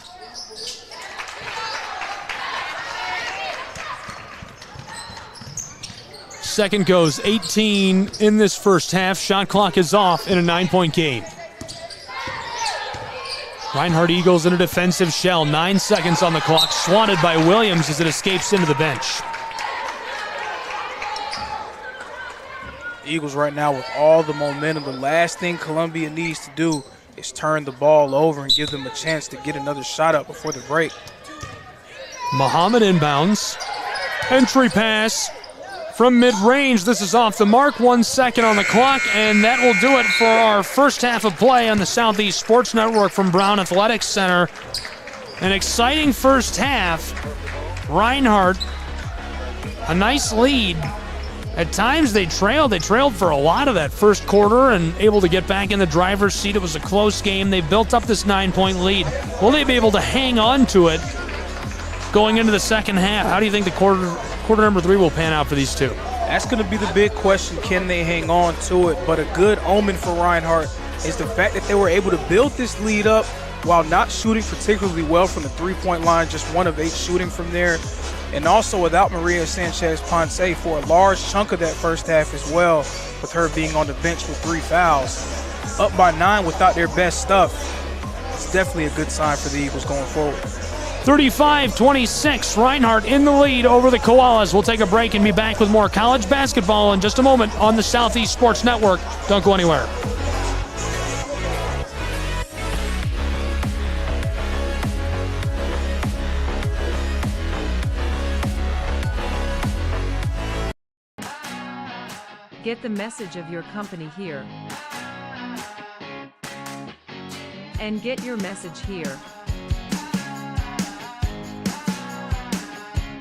T: Second goes, 18 in this first half. Shot clock is off in a 9-point game. Reinhardt Eagles in a defensive shell. 9 seconds on the clock. Swatted by Williams as it escapes into the bench.
U: Eagles right now with all the momentum. The last thing Columbia needs to do is turn the ball over and give them a chance to get another shot up before the break.
T: Muhammad inbounds. Entry pass from mid-range. This is off the mark. 1 second on the clock, and that will do it for our first half of play on the Southeast Sports Network from Brown Athletics Center. An exciting first half. Reinhardt, a nice lead. At times they trailed. They trailed for a lot of that first quarter and able to get back in the driver's seat. It was a close game. They built up this 9-point lead. Will they be able to hang on to it going into the second half? How do you think the quarter number 3 will pan out for these two?
U: That's going to be the big question. Can they hang on to it? But a good omen for Reinhardt is the fact that they were able to build this lead up while not shooting particularly well from the 3-point line, just 1 of 8 shooting from there. And also without Maria Sanchez-Ponce for a large chunk of that first half as well, with her being on the bench with 3 fouls. up by 9 without their best stuff, it's definitely a good sign for the Eagles going forward.
T: 35-26, Reinhardt in the lead over the Koalas. We'll take a break and be back with more college basketball in just a moment on the Southeast Sports Network. Don't go anywhere.
B: Get the message of your company here. And get your message here.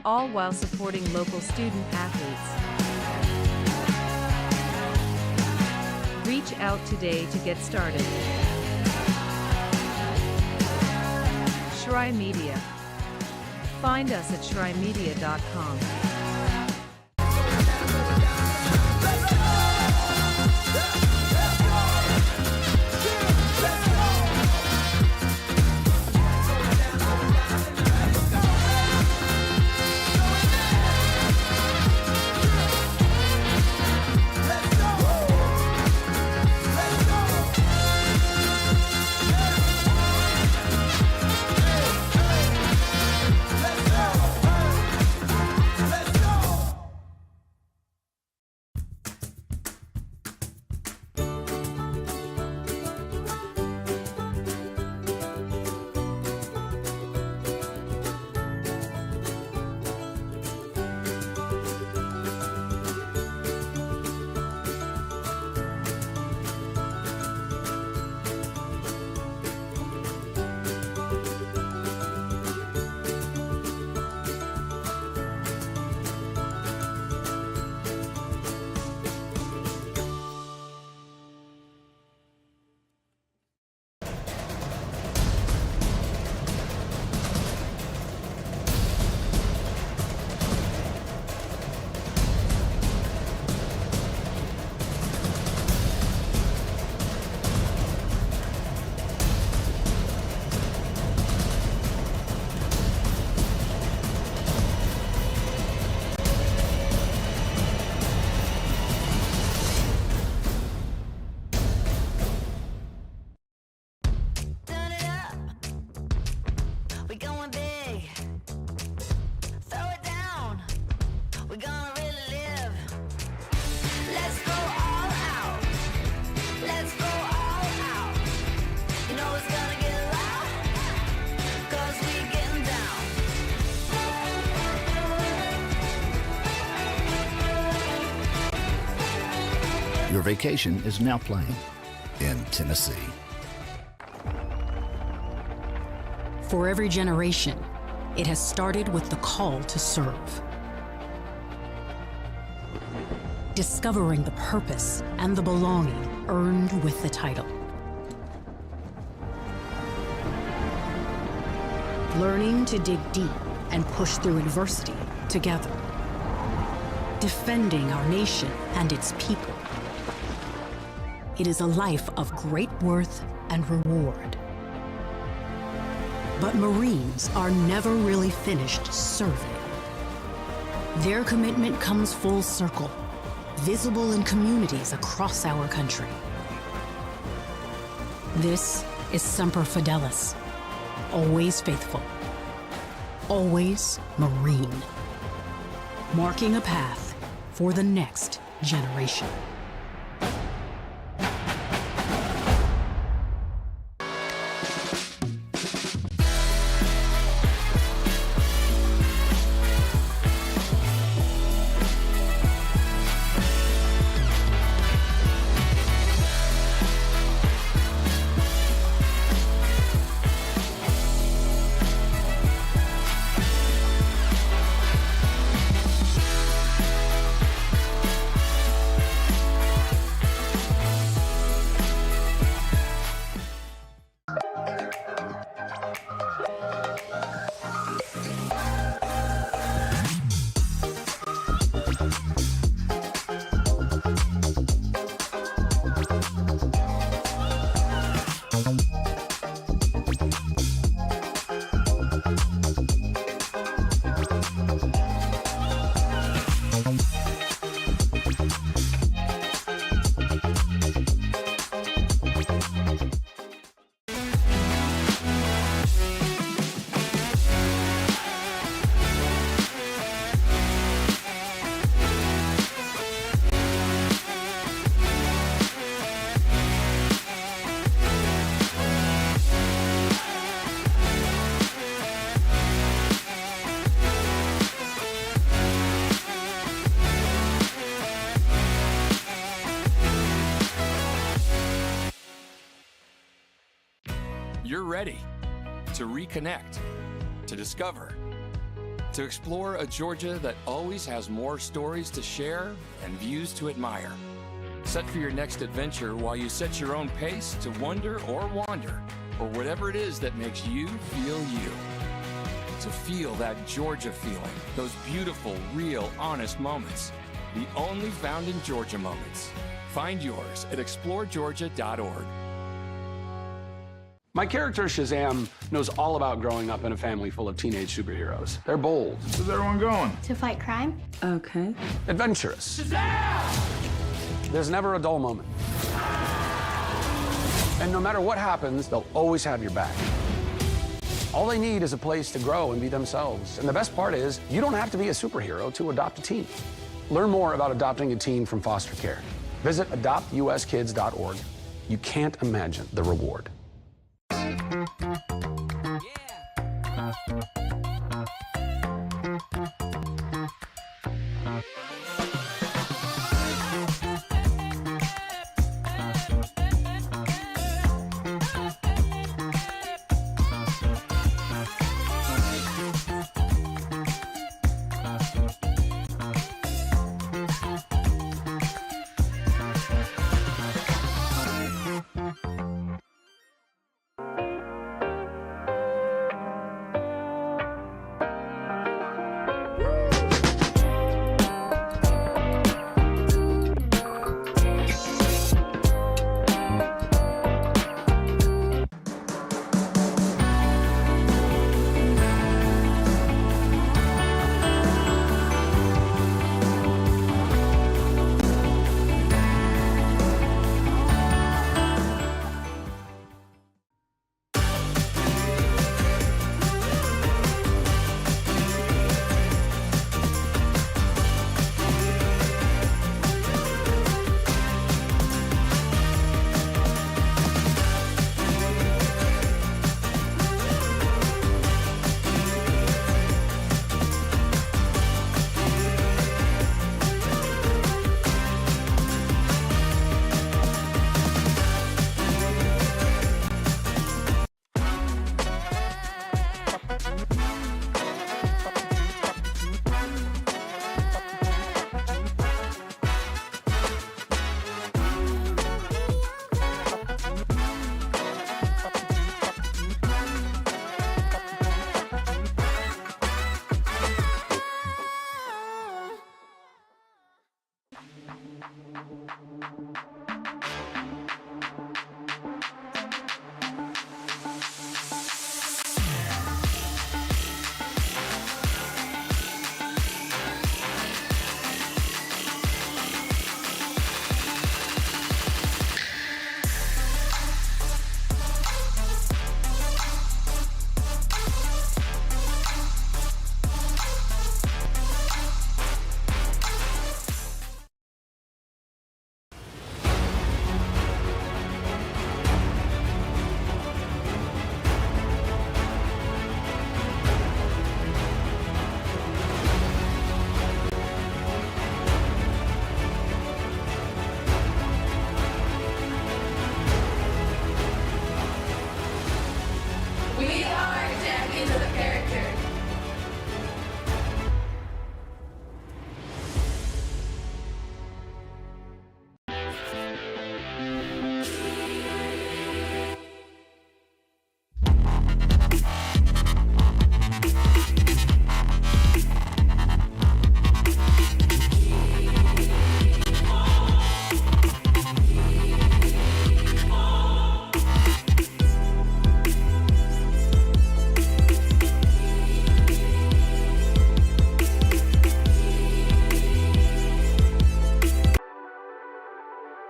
B: All while supporting local student athletes. Reach out today to get started. Shry Media. Find us at shrymedia.com.
C: Your vacation is now playing in Tennessee.
E: For every generation, it has started with the call to serve. Discovering the purpose and the belonging earned with the title. Learning to dig deep and push through adversity together. Defending our nation and its people. It is a life of great worth and reward. But Marines are never really finished serving. Their commitment comes full circle, visible in communities across our country. This is Semper Fidelis, always faithful, always Marine, marking a path for the next generation.
D: you're ready to reconnect, to discover, to explore a Georgia that always has more stories to share and views to admire. Set for your next adventure while you set your own pace to wonder or wander, or whatever it is that makes you feel you. To feel that Georgia feeling, those beautiful, real, honest moments. The only found in Georgia moments. Find yours at exploregeorgia.org.
F: My character, Shazam, knows all about growing up in a family full of teenage superheroes. They're bold. Where's everyone going?
W: To fight crime? Okay.
F: Adventurous. Shazam! There's never a dull moment. And no matter what happens, they'll always have your back. All they need is a place to grow and be themselves. And the best part is, you don't have to be a superhero to adopt a teen. Learn more about adopting a teen from foster care. Visit adoptuskids.org. You can't imagine the reward.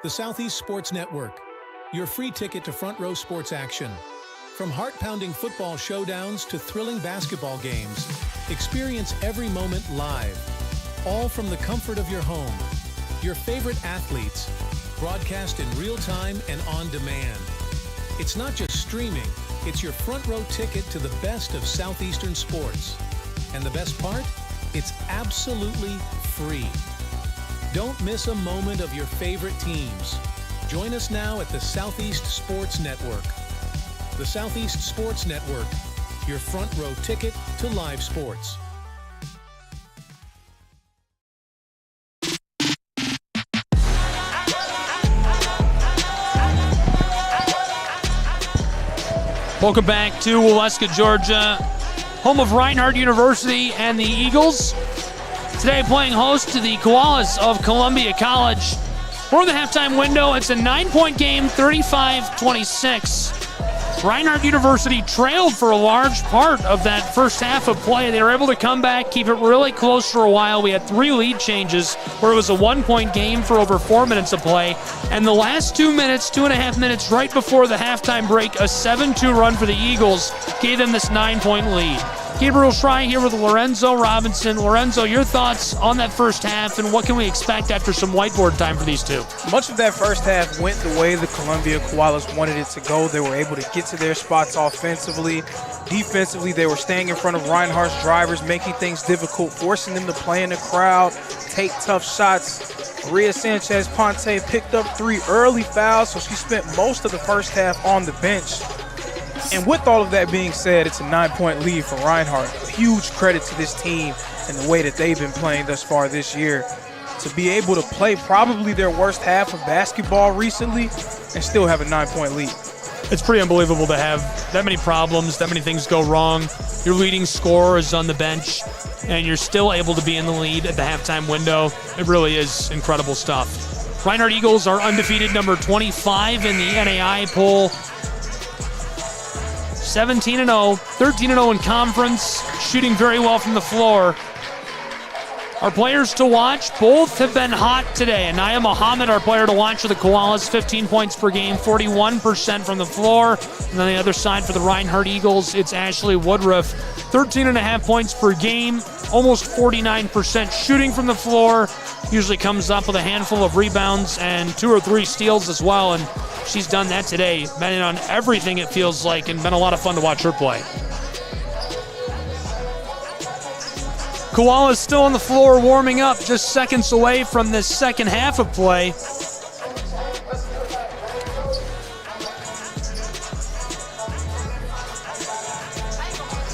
S: The Southeast Sports Network, your free ticket to front row sports action. From heart-pounding football showdowns to thrilling basketball games, experience every moment live, all from the comfort of your home. Your favorite athletes, broadcast in real time and on demand. It's not just streaming, it's your front row ticket to the best of Southeastern sports. And the best part? It's absolutely free. Don't miss a moment of your favorite teams. Join us now at the Southeast Sports Network. The Southeast Sports Network, your front row ticket to live sports.
T: Welcome back to Waleska, Georgia, home of Reinhardt University and the Eagles. Today playing host to the Koalas of Columbia College. We're in the halftime window. It's a 9-point game, 35-26. Reinhardt University trailed for a large part of that first half of play. They were able to come back, keep it really close for a while. We had 3 lead changes where it was a 1-point game for over 4 minutes of play. And the last 2.5 minutes right before the halftime break, a 7-2 run for the Eagles gave them this 9-point lead. Gabriel Schrei here with Lorenzo Robinson. Lorenzo, your thoughts on that first half and what can we expect after some whiteboard time for these two?
U: Much of that first half went the way the Columbia Koalas wanted it to go. They were able to get to their spots offensively. Defensively, they were staying in front of Reinhardt's drivers, making things difficult, forcing them to play in the crowd, take tough shots. Maria Sanchez-Ponte picked up 3 early fouls, so she spent most of the first half on the bench. And with all of that being said, it's a 9-point lead for Reinhardt. A huge credit to this team and the way that they've been playing thus far this year. To be able to play probably their worst half of basketball recently and still have a 9-point lead.
T: It's pretty unbelievable to have that many problems, that many things go wrong. Your leading scorer is on the bench, and you're still able to be in the lead at the halftime window. It really is incredible stuff. Reinhardt Eagles are undefeated, number 25 in the NAI poll. 17-0, 13-0 in conference, shooting very well from the floor. Our players to watch, both have been hot today. Anaya Muhammad, our player to watch for the Koalas, 15 points per game, 41% from the floor. And on the other side for the Reinhardt Eagles, it's Ashley Woodruff, 13.5 points per game, almost 49% shooting from the floor. Usually comes up with a handful of rebounds and 2 or 3 steals as well. And she's done that today, been in on everything it feels like, and been a lot of fun to watch her play. Koalas still on the floor warming up, just seconds away from this second half of play.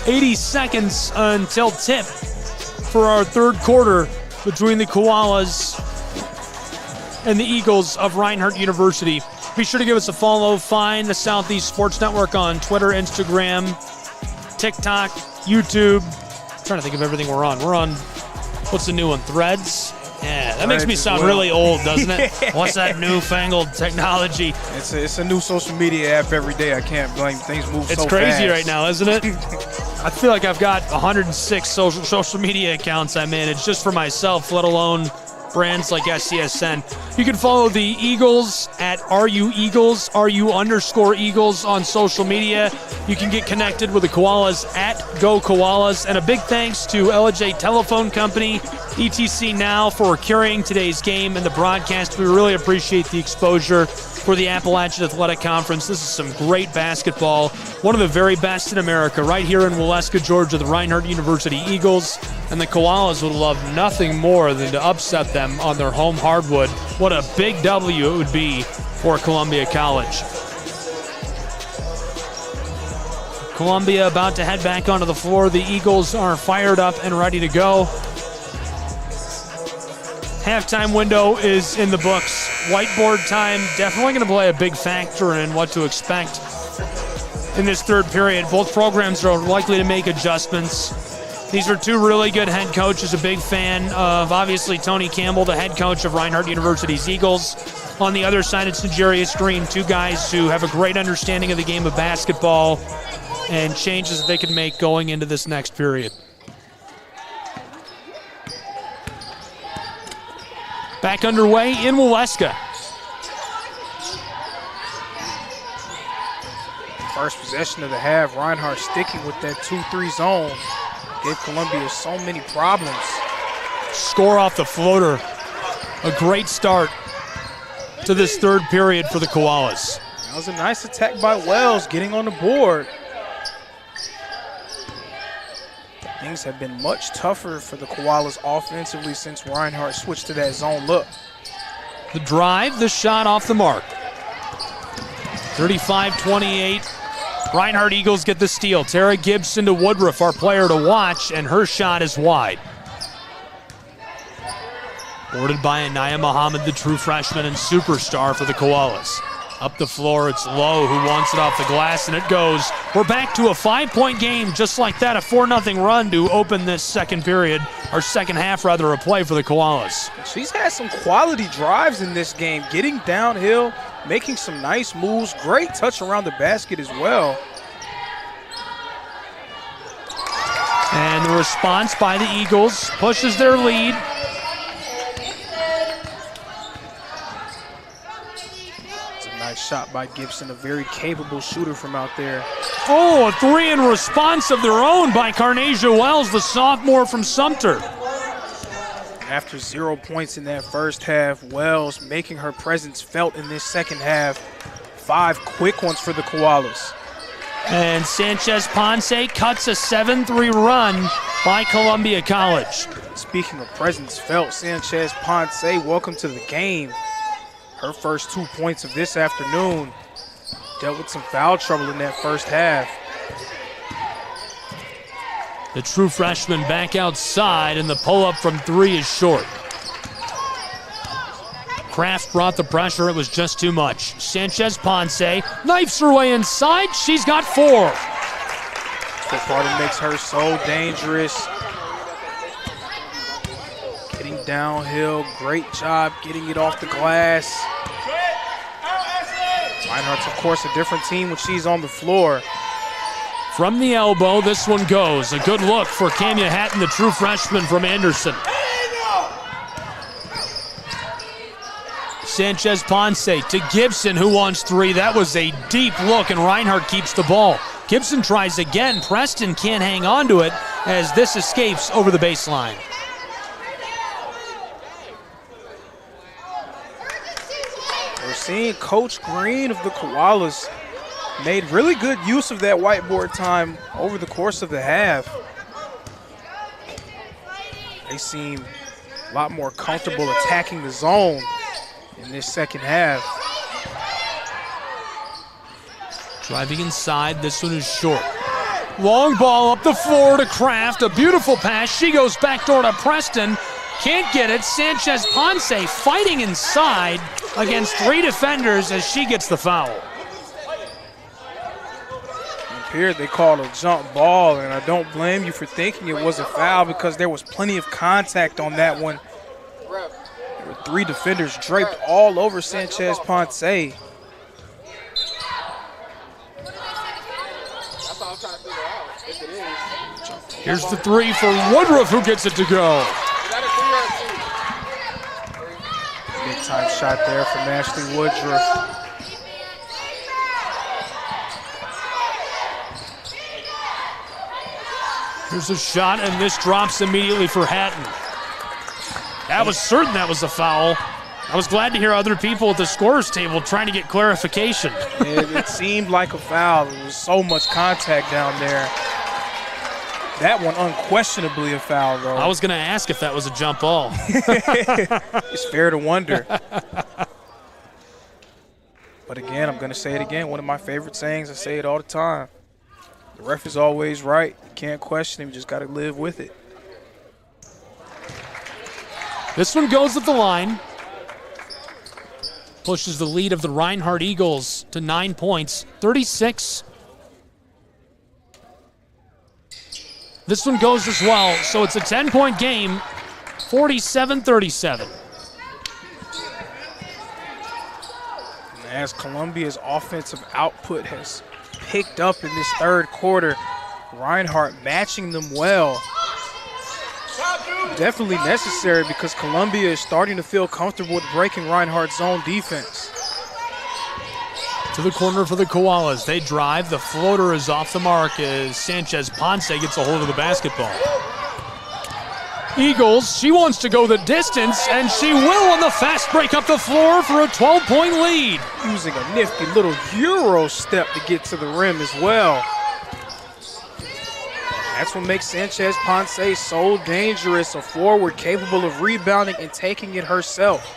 T: $80 seconds until tip for our third quarter between the Koalas and the Eagles of Reinhardt University. Be sure to give us a follow. Find the Southeast Sports Network on Twitter, Instagram, TikTok, YouTube. I'm trying to think of everything we're on. We're on, what's the new one? Threads? Yeah, that makes me sound really old, doesn't it? What's that newfangled technology?
U: It's a new social media app every day. I can't blame. Things move so fast.
T: It's crazy right now, isn't it? I feel like I've got 106 social media accounts I manage just for myself, let alone brands like SCSN. You can follow the Eagles at RUEagles, RU_Eagles on social media. You can get connected with the Koalas at Go Koalas. And a big thanks to LJ Telephone Company, ETC Now, for carrying today's game and the broadcast. We really appreciate the exposure for the Appalachian Athletic Conference. This is some great basketball. One of the very best in America right here in Waleska, Georgia, the Reinhardt University Eagles. And the Koalas would love nothing more than to upset them on their home hardwood. What a big W it would be for Columbia College. Columbia about to head back onto the floor. The Eagles are fired up and ready to go. Halftime window is in the books. Whiteboard time definitely going to play a big factor in what to expect in this third period. Both programs are likely to make adjustments. These are two really good head coaches. A big fan of, obviously, Tony Campbell, the head coach of Reinhardt University's Eagles. On the other side, it's Najarius Green, two guys who have a great understanding of the game of basketball and changes that they can make going into this next period. Back underway in Waleska.
U: First possession of the half, Reinhardt sticking with that 2-3 zone. Gave Columbia so many problems.
T: Score off the floater. A great start to this third period for the Koalas.
U: That was a nice attack by Wells, getting on the board. Things have been much tougher for the Koalas offensively since Reinhardt switched to that zone look.
T: The drive, the shot off the mark. 35-28. Reinhardt Eagles get the steal. Tara Gibson to Woodruff, our player to watch, and her shot is wide. Boarded by Anaya Muhammad, the true freshman and superstar for the Koalas. Up the floor, it's Lowe who wants it off the glass, and it goes. We're back to a 5-point game, just like that, a 4-0 run to open this second period, or second half rather, of play for the Koalas.
U: She's had some quality drives in this game, getting downhill, making some nice moves, great touch around the basket as well.
T: And the response by the Eagles pushes their lead.
U: Nice shot by Gibson, a very capable shooter from out there.
T: Oh, a three in response of their own by Carnasia Wells, the sophomore from Sumter.
U: After 0 points in that first half, Wells making her presence felt in this second half. 5 quick ones for the Koalas.
T: And Sanchez Ponce cuts a 7-3 run by Columbia College.
U: Speaking of presence felt, Sanchez Ponce, welcome to the game. Her first 2 points of this afternoon. Dealt with some foul trouble in that first half.
T: The true freshman back outside, and the pull-up from 3 is short. Kraft brought the pressure. It was just too much. Sanchez Ponce knifes her way inside. She's got 4.
U: That's what part of makes her so dangerous. Getting downhill, great job getting it off the glass. Reinhardt's, of course, a different team when she's on the floor.
T: From the elbow, this one goes. A good look for Kamia Hatton, the true freshman from Anderson. Sanchez Ponce to Gibson, who wants 3. That was a deep look, and Reinhardt keeps the ball. Gibson tries again. Preston can't hang on to it as this escapes over the baseline.
U: We're seeing Coach Green of the Koalas made really good use of that whiteboard time over the course of the half. They seem a lot more comfortable attacking the zone in this second half.
T: Driving inside, this one is short. Long ball up the floor to Kraft, a beautiful pass. She goes backdoor to Preston. Can't get it. Sanchez Ponce fighting inside against 3 defenders as she gets the foul.
U: Here they called a jump ball, and I don't blame you for thinking it was a foul because there was plenty of contact on that one. There were 3 defenders draped all over Sanchez Ponce.
T: Here's the 3 for Woodruff, who gets it to go.
U: Big time shot there from Ashley Woodruff.
T: Here's a shot, and this drops immediately for Hatton. That was certain that was a foul. I was glad to hear other people at the scorer's table trying to get clarification.
U: It seemed like a foul. There was so much contact down there. That one unquestionably a foul, though.
T: I was going to ask if that was a jump ball.
U: It's fair to wonder. But again, I'm going to say it again. One of my favorite sayings, I say it all the time. The ref is always right. You can't question him. You just got to live with it.
T: This one goes at the line. Pushes the lead of the Reinhardt Eagles to 9 points, 36. This one goes as well, so it's a 10-point game, 47-37.
U: As Columbia's offensive output has picked up in this third quarter, Reinhardt matching them well. Definitely necessary because Columbia is starting to feel comfortable with breaking Reinhardt's zone defense.
T: To the corner for the Koalas. They drive. The floater is off the mark as Sanchez Ponce gets a hold of the basketball. Eagles, she wants to go the distance, and she will on the fast break up the floor for a 12-point lead.
U: Using a nifty little Euro step to get to the rim as well. That's what makes Sanchez Ponce so dangerous, a forward capable of rebounding and taking it herself.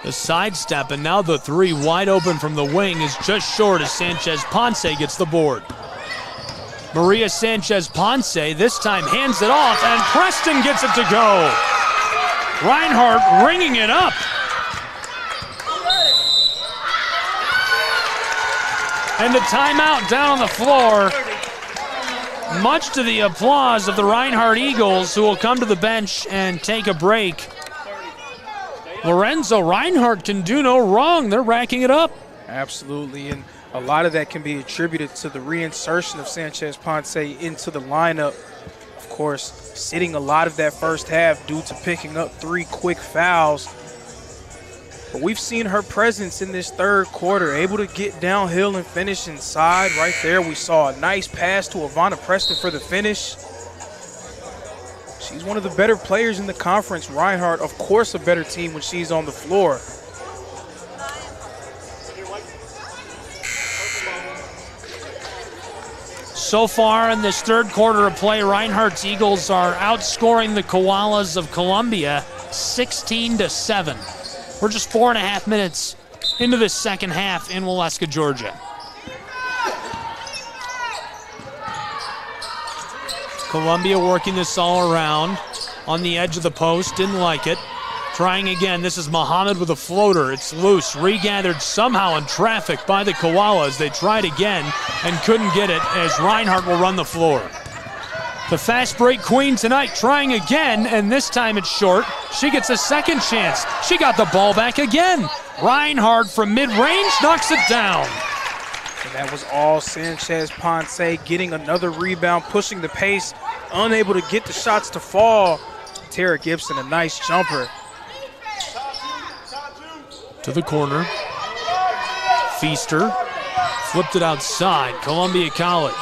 T: The sidestep, and now the three wide open from the wing is just short as Sanchez Ponce gets the board. Maria Sanchez Ponce this time hands it off, and Preston gets it to go. Reinhardt ringing it up. And a timeout down on the floor, much to the applause of the Reinhardt Eagles, who will come to the bench and take a break. Lorenzo, Reinhardt can do no wrong. They're racking it up.
U: Absolutely, and a lot of that can be attributed to the reinsertion of Sanchez Ponce into the lineup. Of course, sitting a lot of that first half due to picking up 3 quick fouls. But we've seen her presence in this third quarter, able to get downhill and finish inside. Right there, we saw a nice pass to Ivana Preston for the finish. She's one of the better players in the conference. Reinhardt, of course, a better team when she's on the floor.
T: So far in this third quarter of play, Reinhardt's Eagles are outscoring the Koalas of Columbia 16-7. We're just 4.5 minutes into this second half in Waleska, Georgia. Columbia working this all around on the edge of the post, didn't like it. Trying again, this is Muhammad with a floater. It's loose, regathered somehow in traffic by the Koalas. They tried again and couldn't get it as Reinhardt will run the floor. The fast break queen tonight trying again, and this time it's short. She gets a second chance. She got the ball back again. Reinhardt from mid-range knocks it down.
U: And that was all Sanchez Ponce, getting another rebound, pushing the pace, unable to get the shots to fall. Tara Gibson, a nice jumper.
T: To the corner. Feaster flipped it outside. Columbia College.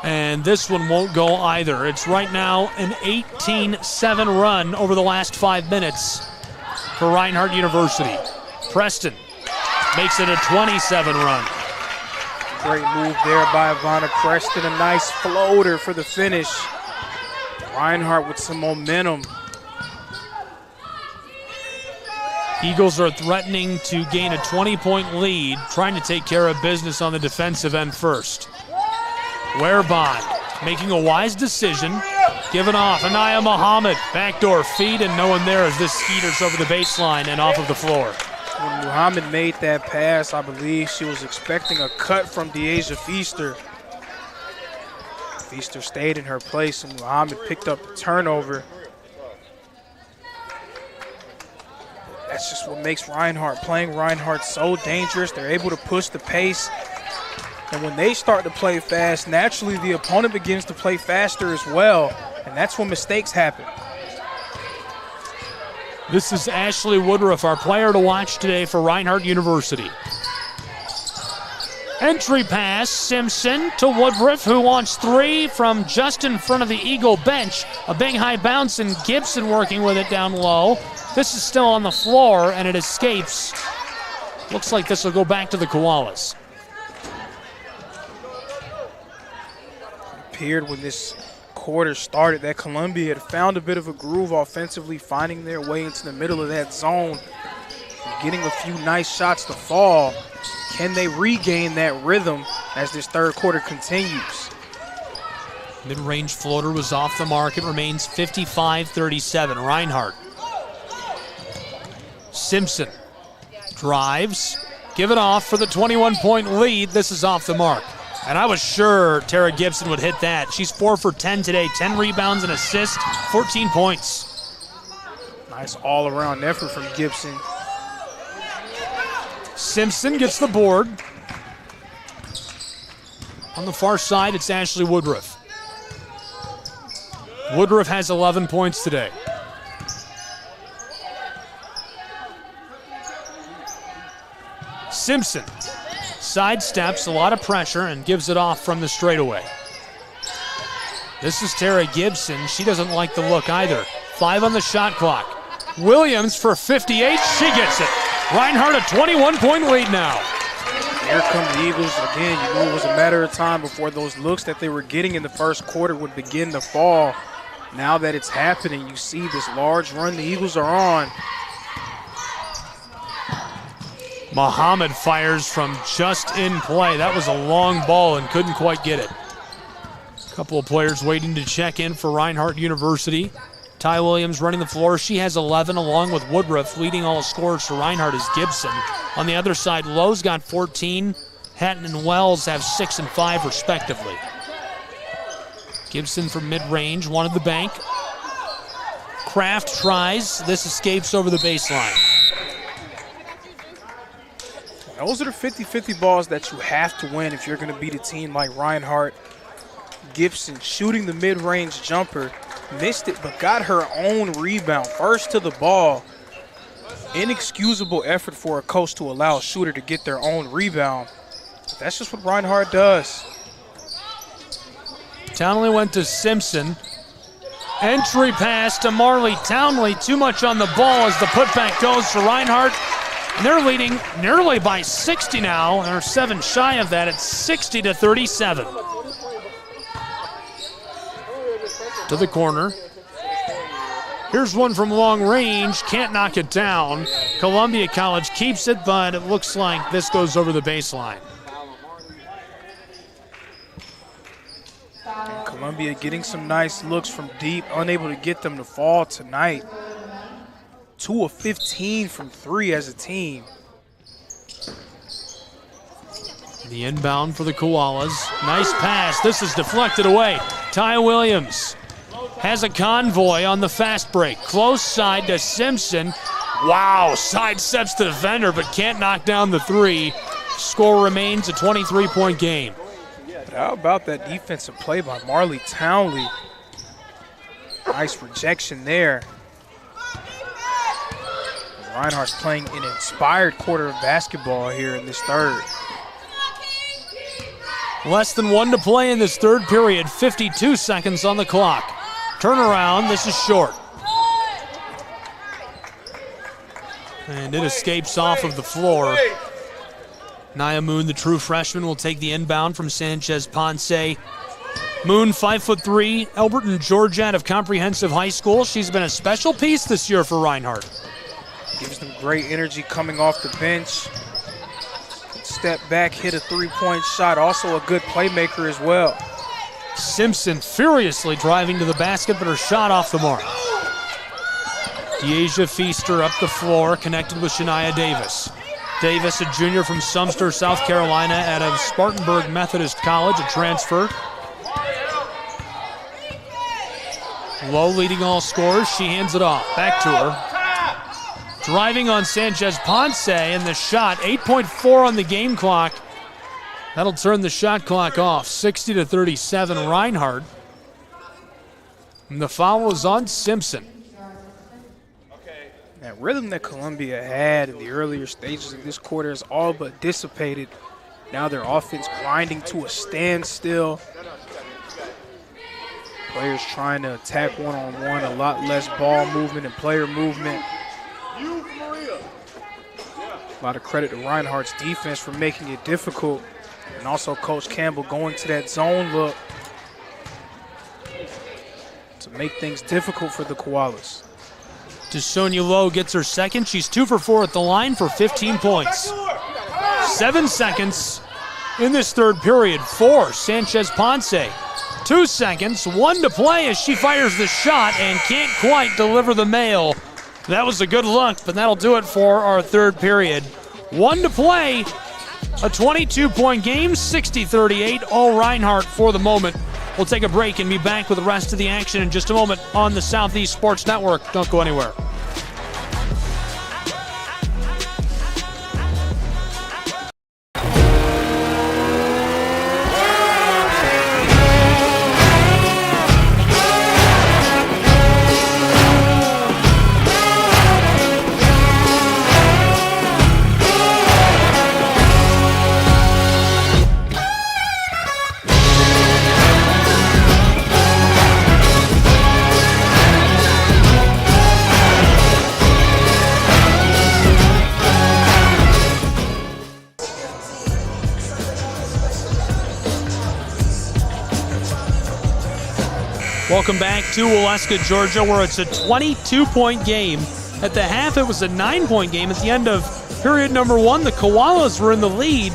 T: And this one won't go either. It's right now an 18-7 run over the last 5 minutes for Reinhardt University. Preston makes it a 27 run.
U: Great move there by Ivana Preston. A nice floater for the finish. Reinhardt with some momentum.
T: Eagles are threatening to gain a 20-point lead, trying to take care of business on the defensive end first. Warebond making a wise decision, giving off Anaya Muhammad. Backdoor feed, and no one there as this skeeters over the baseline and off of the floor.
U: When Muhammad made that pass, I believe she was expecting a cut from Deasia Feaster. Feaster stayed in her place, and Muhammad picked up the turnover. That's just what makes playing Reinhardt so dangerous. They're able to push the pace. And when they start to play fast, naturally the opponent begins to play faster as well. And that's when mistakes happen.
T: This is Ashley Woodruff, our player to watch today for Reinhardt University. Entry pass, Simpson to Woodruff, who wants 3 from just in front of the Eagle bench. A big high bounce, and Gibson working with it down low. This is still on the floor, and it escapes. Looks like this will go back to the Koalas.
U: It appeared when this quarter started that Columbia had found a bit of a groove offensively, finding their way into the middle of that zone, getting a few nice shots to fall. Can they regain that rhythm as this third quarter continues?
T: Mid-range floater was off the mark. It remains 55-37. Reinhardt. Simpson drives, give it off for the 21-point lead. This is off the mark. And I was sure Tara Gibson would hit that. She's 4 for 10 today, 10 rebounds and assists, 14 points.
U: Nice all-around effort from Gibson.
T: Simpson gets the board. On the far side, it's Ashley Woodruff. Woodruff has 11 points today. Simpson sidesteps, a lot of pressure, and gives it off from the straightaway. This is Tara Gibson. She doesn't like the look either. 5 on the shot clock. Williams for 58. She gets it. Reinhardt a 21-point lead now.
U: Here come the Eagles. Again, you knew it was a matter of time before those looks that they were getting in the first quarter would begin to fall. now that it's happening, you see this large run the Eagles are on.
T: Muhammad fires from just in play. That was a long ball and couldn't quite get it. A couple of players waiting to check in for Reinhardt University. Ty Williams running the floor. She has 11 along with Woodruff. Leading all scorers for Reinhardt is Gibson. On the other side, Lowe's got 14. Hatton and Wells have 6 and 5 respectively. Gibson from mid-range, one at the bank. Kraft tries. This escapes over the baseline.
U: Those are the 50-50 balls that you have to win if you're going to beat a team like Reinhardt. Gibson shooting the mid-range jumper. Missed it, but got her own rebound. First to the ball. Inexcusable effort for a coach to allow a shooter to get their own rebound. That's just what Reinhardt does.
T: Townley went to Simpson. Entry pass to Marley Townley. Too much on the ball as the putback goes for Reinhardt. And they're leading nearly by 60 now. They're 7 shy of that. It's 60-37. To the corner. Here's one from long range. Can't knock it down. Columbia College keeps it, but it looks like this goes over the baseline.
U: And Columbia getting some nice looks from deep, unable to get them to fall tonight. 2 of 15 from 3 as a team.
T: The inbound for the Koalas. Nice pass. This is deflected away. Ty Williams has a convoy on the fast break. Close side to Simpson. Wow, sidesteps the defender but can't knock down the 3. Score remains a 23-point game.
U: But how about that defensive play by Marley Townley? Nice rejection there. Reinhardt's playing an inspired quarter of basketball here in this third.
T: Less than 1 to play in this third period. 52 seconds on the clock. Turnaround, this is short. And it escapes off of the floor. Nia Moon, the true freshman, will take the inbound from Sanchez Ponce. Moon, 5'3", Elberton, Georgia, out of Comprehensive High School. She's been a special piece this year for Reinhardt.
U: Gives them great energy coming off the bench. Step back, hit a 3-point shot. Also a good playmaker as well.
T: Simpson furiously driving to the basket, but her shot off the mark. Deasia Feaster up the floor, connected with Shania Davis. Davis, a junior from Sumter, South Carolina, out of Spartanburg Methodist College, a transfer. Lowe leading all scorers. She hands it off. Back to her. Driving on Sanchez Ponce, and the shot, 8.4 on the game clock. That'll turn the shot clock off. 60-37 Reinhardt. And the foul is on Simpson.
U: That rhythm that Columbia had in the earlier stages of this quarter is all but dissipated. Now their offense grinding to a standstill. Players trying to attack one-on-one, a lot less ball movement and player movement. A lot of credit to Reinhardt's defense for making it difficult. And also Coach Campbell going to that zone look to make things difficult for the Koalas.
T: Sonia Lowe gets her second. She's 2 for 4 at the line for 15 points. 7 seconds in this third period for Sanchez Ponce. 2 seconds, 1 to play as she fires the shot and can't quite deliver the mail. That was a good look, but that'll do it for our third period. 1 to play, a 22-point game, 60-38, all Reinhardt for the moment. We'll take a break and be back with the rest of the action in just a moment on the Southeast Sports Network. Don't go anywhere. Welcome back to Waleska, Georgia, where it's a 22-point game. At the half, it was a 9-point game. At the end of period number 1, the Koalas were in the lead.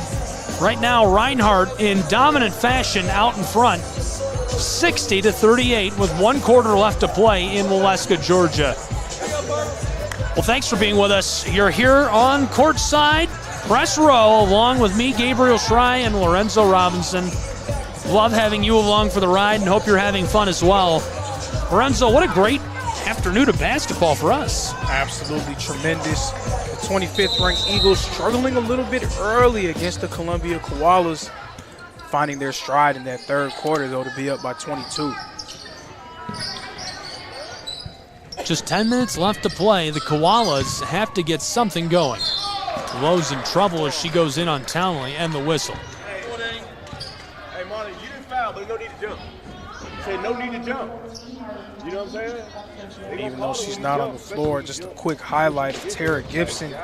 T: Right now, Reinhardt in dominant fashion out in front, 60-38 with 1 quarter left to play in Waleska, Georgia. Well, thanks for being with us. You're here on courtside, press row, along with me, Gabriel Schrei, and Lorenzo Robinson. Love having you along for the ride and hope you're having fun as well. Lorenzo, what a great afternoon of basketball for us.
U: Absolutely tremendous. The 25th ranked Eagles struggling a little bit early against the Columbia Koalas, finding their stride in that third quarter, though, to be up by 22.
T: Just 10 minutes left to play. The Koalas have to get something going. Lowe's in trouble as she goes in on Townley and the whistle.
A: Hey, Marty, you didn't foul, but no need to jump. You said no need to jump. You know what I'm saying?
U: Even though she's not on the floor, just a quick highlight of Tara Gibson.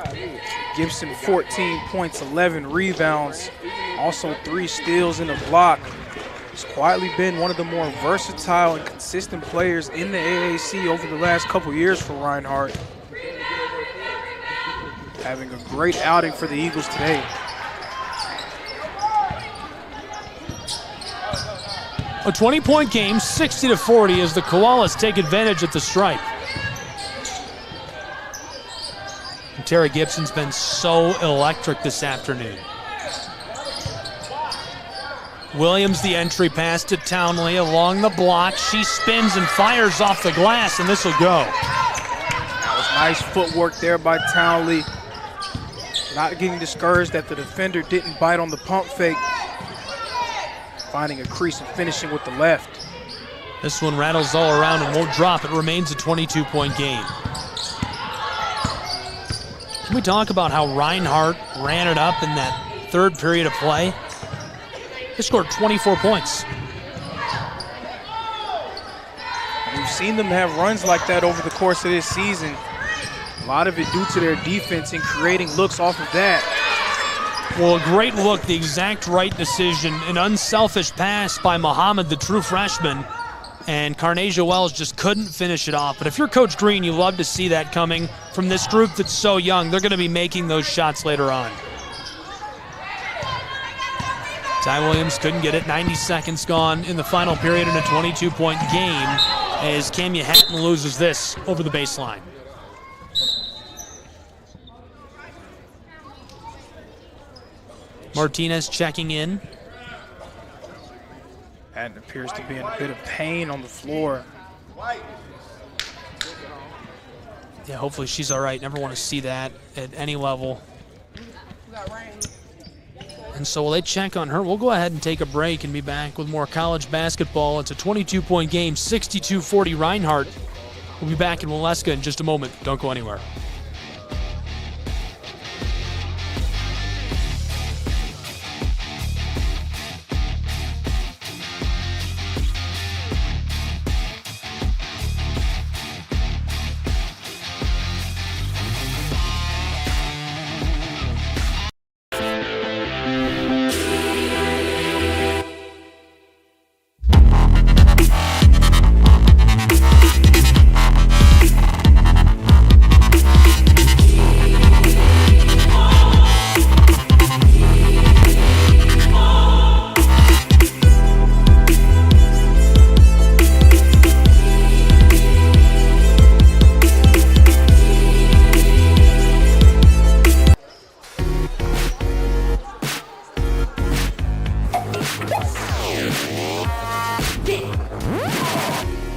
U: Gibson, 14 points, 11 rebounds, also 3 steals and a block. She's quietly been one of the more versatile and consistent players in the AAC over the last couple years for Reinhardt. Having a great outing for the Eagles today.
T: A 20-point game, 60-40 as the Koalas take advantage at the stripe. And Tara Gibson's been so electric this afternoon. Williams, the entry pass to Townley along the block. She spins and fires off the glass, and this will go.
U: That was nice footwork there by Townley. Not getting discouraged that the defender didn't bite on the pump fake. Finding a crease and finishing with the left.
T: This one rattles all around and won't drop. It remains a 22-point game. Can we talk about how Reinhardt ran it up in that third period of play? They scored 24 points.
U: We've seen them have runs like that over the course of this season. A lot of it due to their defense and creating looks off of that.
T: Well, a great look, the exact right decision, an unselfish pass by Muhammad, the true freshman, and Carnasia Wells just couldn't finish it off. But if you're Coach Green, you love to see that coming from this group that's so young. They're going to be making those shots later on. Ty Williams couldn't get it. 90 seconds gone in the final period in a 22-point game as Camia Hatton loses this over the baseline. Martinez checking in.
U: And appears to be in a bit of pain on the floor.
T: Yeah, hopefully she's all right. Never want to see that at any level. And so while they check on her, we'll go ahead and take a break and be back with more college basketball. It's a 22-point game, 62-40 Reinhardt. We'll be back in Waleska in just a moment. Don't go anywhere.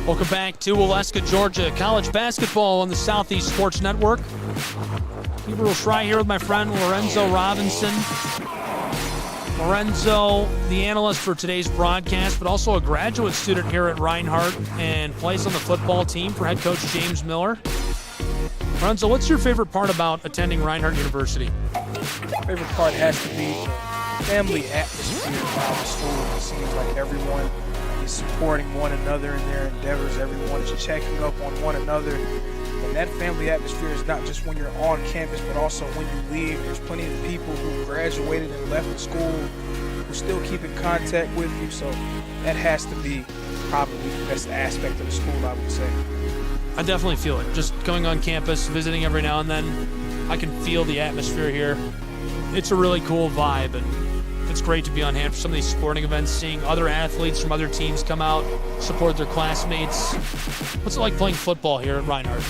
T: Welcome back to Waleska, Georgia. College basketball on the Southeast Sports Network. Gabriel Schrei here with my friend Lorenzo Robinson. Lorenzo, the analyst for today's broadcast, but also a graduate student here at Reinhardt and plays on the football team for head coach James Miller. Lorenzo, what's your favorite part about attending Reinhardt University?
U: Favorite part has to be the family atmosphere around the school. It seems like everyone is supporting one another in their endeavors. Everyone is checking up on one another. And that family atmosphere is not just when you're on campus, but also when you leave. There's plenty of people who graduated and left the school who's still keeping contact with you. So that has to be probably the best aspect of the school, I would say.
T: I definitely feel it. Just going on campus, visiting every now and then, I can feel the atmosphere here. It's a really cool vibe, and it's great to be on hand for some of these sporting events, seeing other athletes from other teams come out, support their classmates. What's it like playing football here at Reinhardt?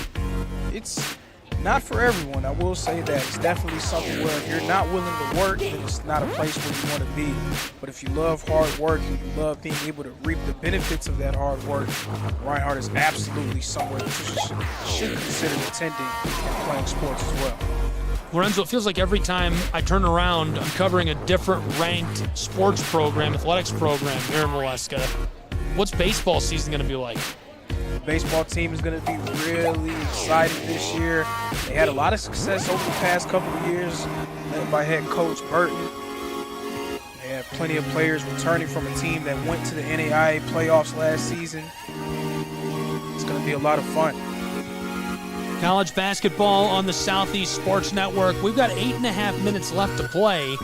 U: It's not for everyone, I will say that. It's definitely something where if you're not willing to work, then it's not a place where you want to be. But if you love hard work and you love being able to reap the benefits of that hard work, Reinhardt is absolutely somewhere that you should consider attending and playing sports as well.
T: Lorenzo, it feels like every time I turn around, I'm covering a different ranked sports program, athletics program here in Waleska. What's baseball season going to be like?
U: The baseball team is going to be really exciting this year. They had a lot of success over the past couple of years, led by head coach Burton. They have plenty of players returning from a team that went to the NAIA playoffs last season. It's going to be a lot of fun.
T: College basketball on the Southeast Sports Network. We've got 8.5 minutes left to play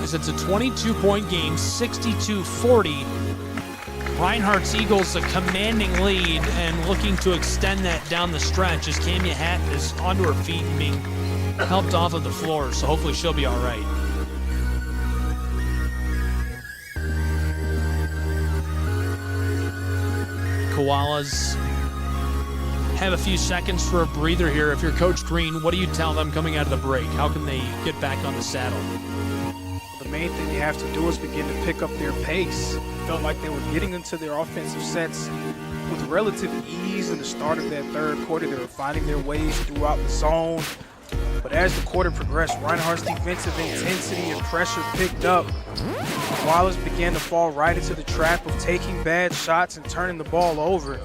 T: as it's a 22-point game, 62-40. Reinhardt's Eagles a commanding lead and looking to extend that down the stretch as Camia Hatton is onto her feet and being helped off of the floor, so hopefully she'll be all right. Koalas have a few seconds for a breather here. If you're Coach Green, what do you tell them coming out of the break? How can they get back on the saddle?
U: The main thing you have to do is begin to pick up their pace. Felt like they were getting into their offensive sets with relative ease in the start of that third quarter. They were finding their ways throughout the zone. But as the quarter progressed, Reinhardt's defensive intensity and pressure picked up. Koalas began to fall right into the trap of taking bad shots and turning the ball over.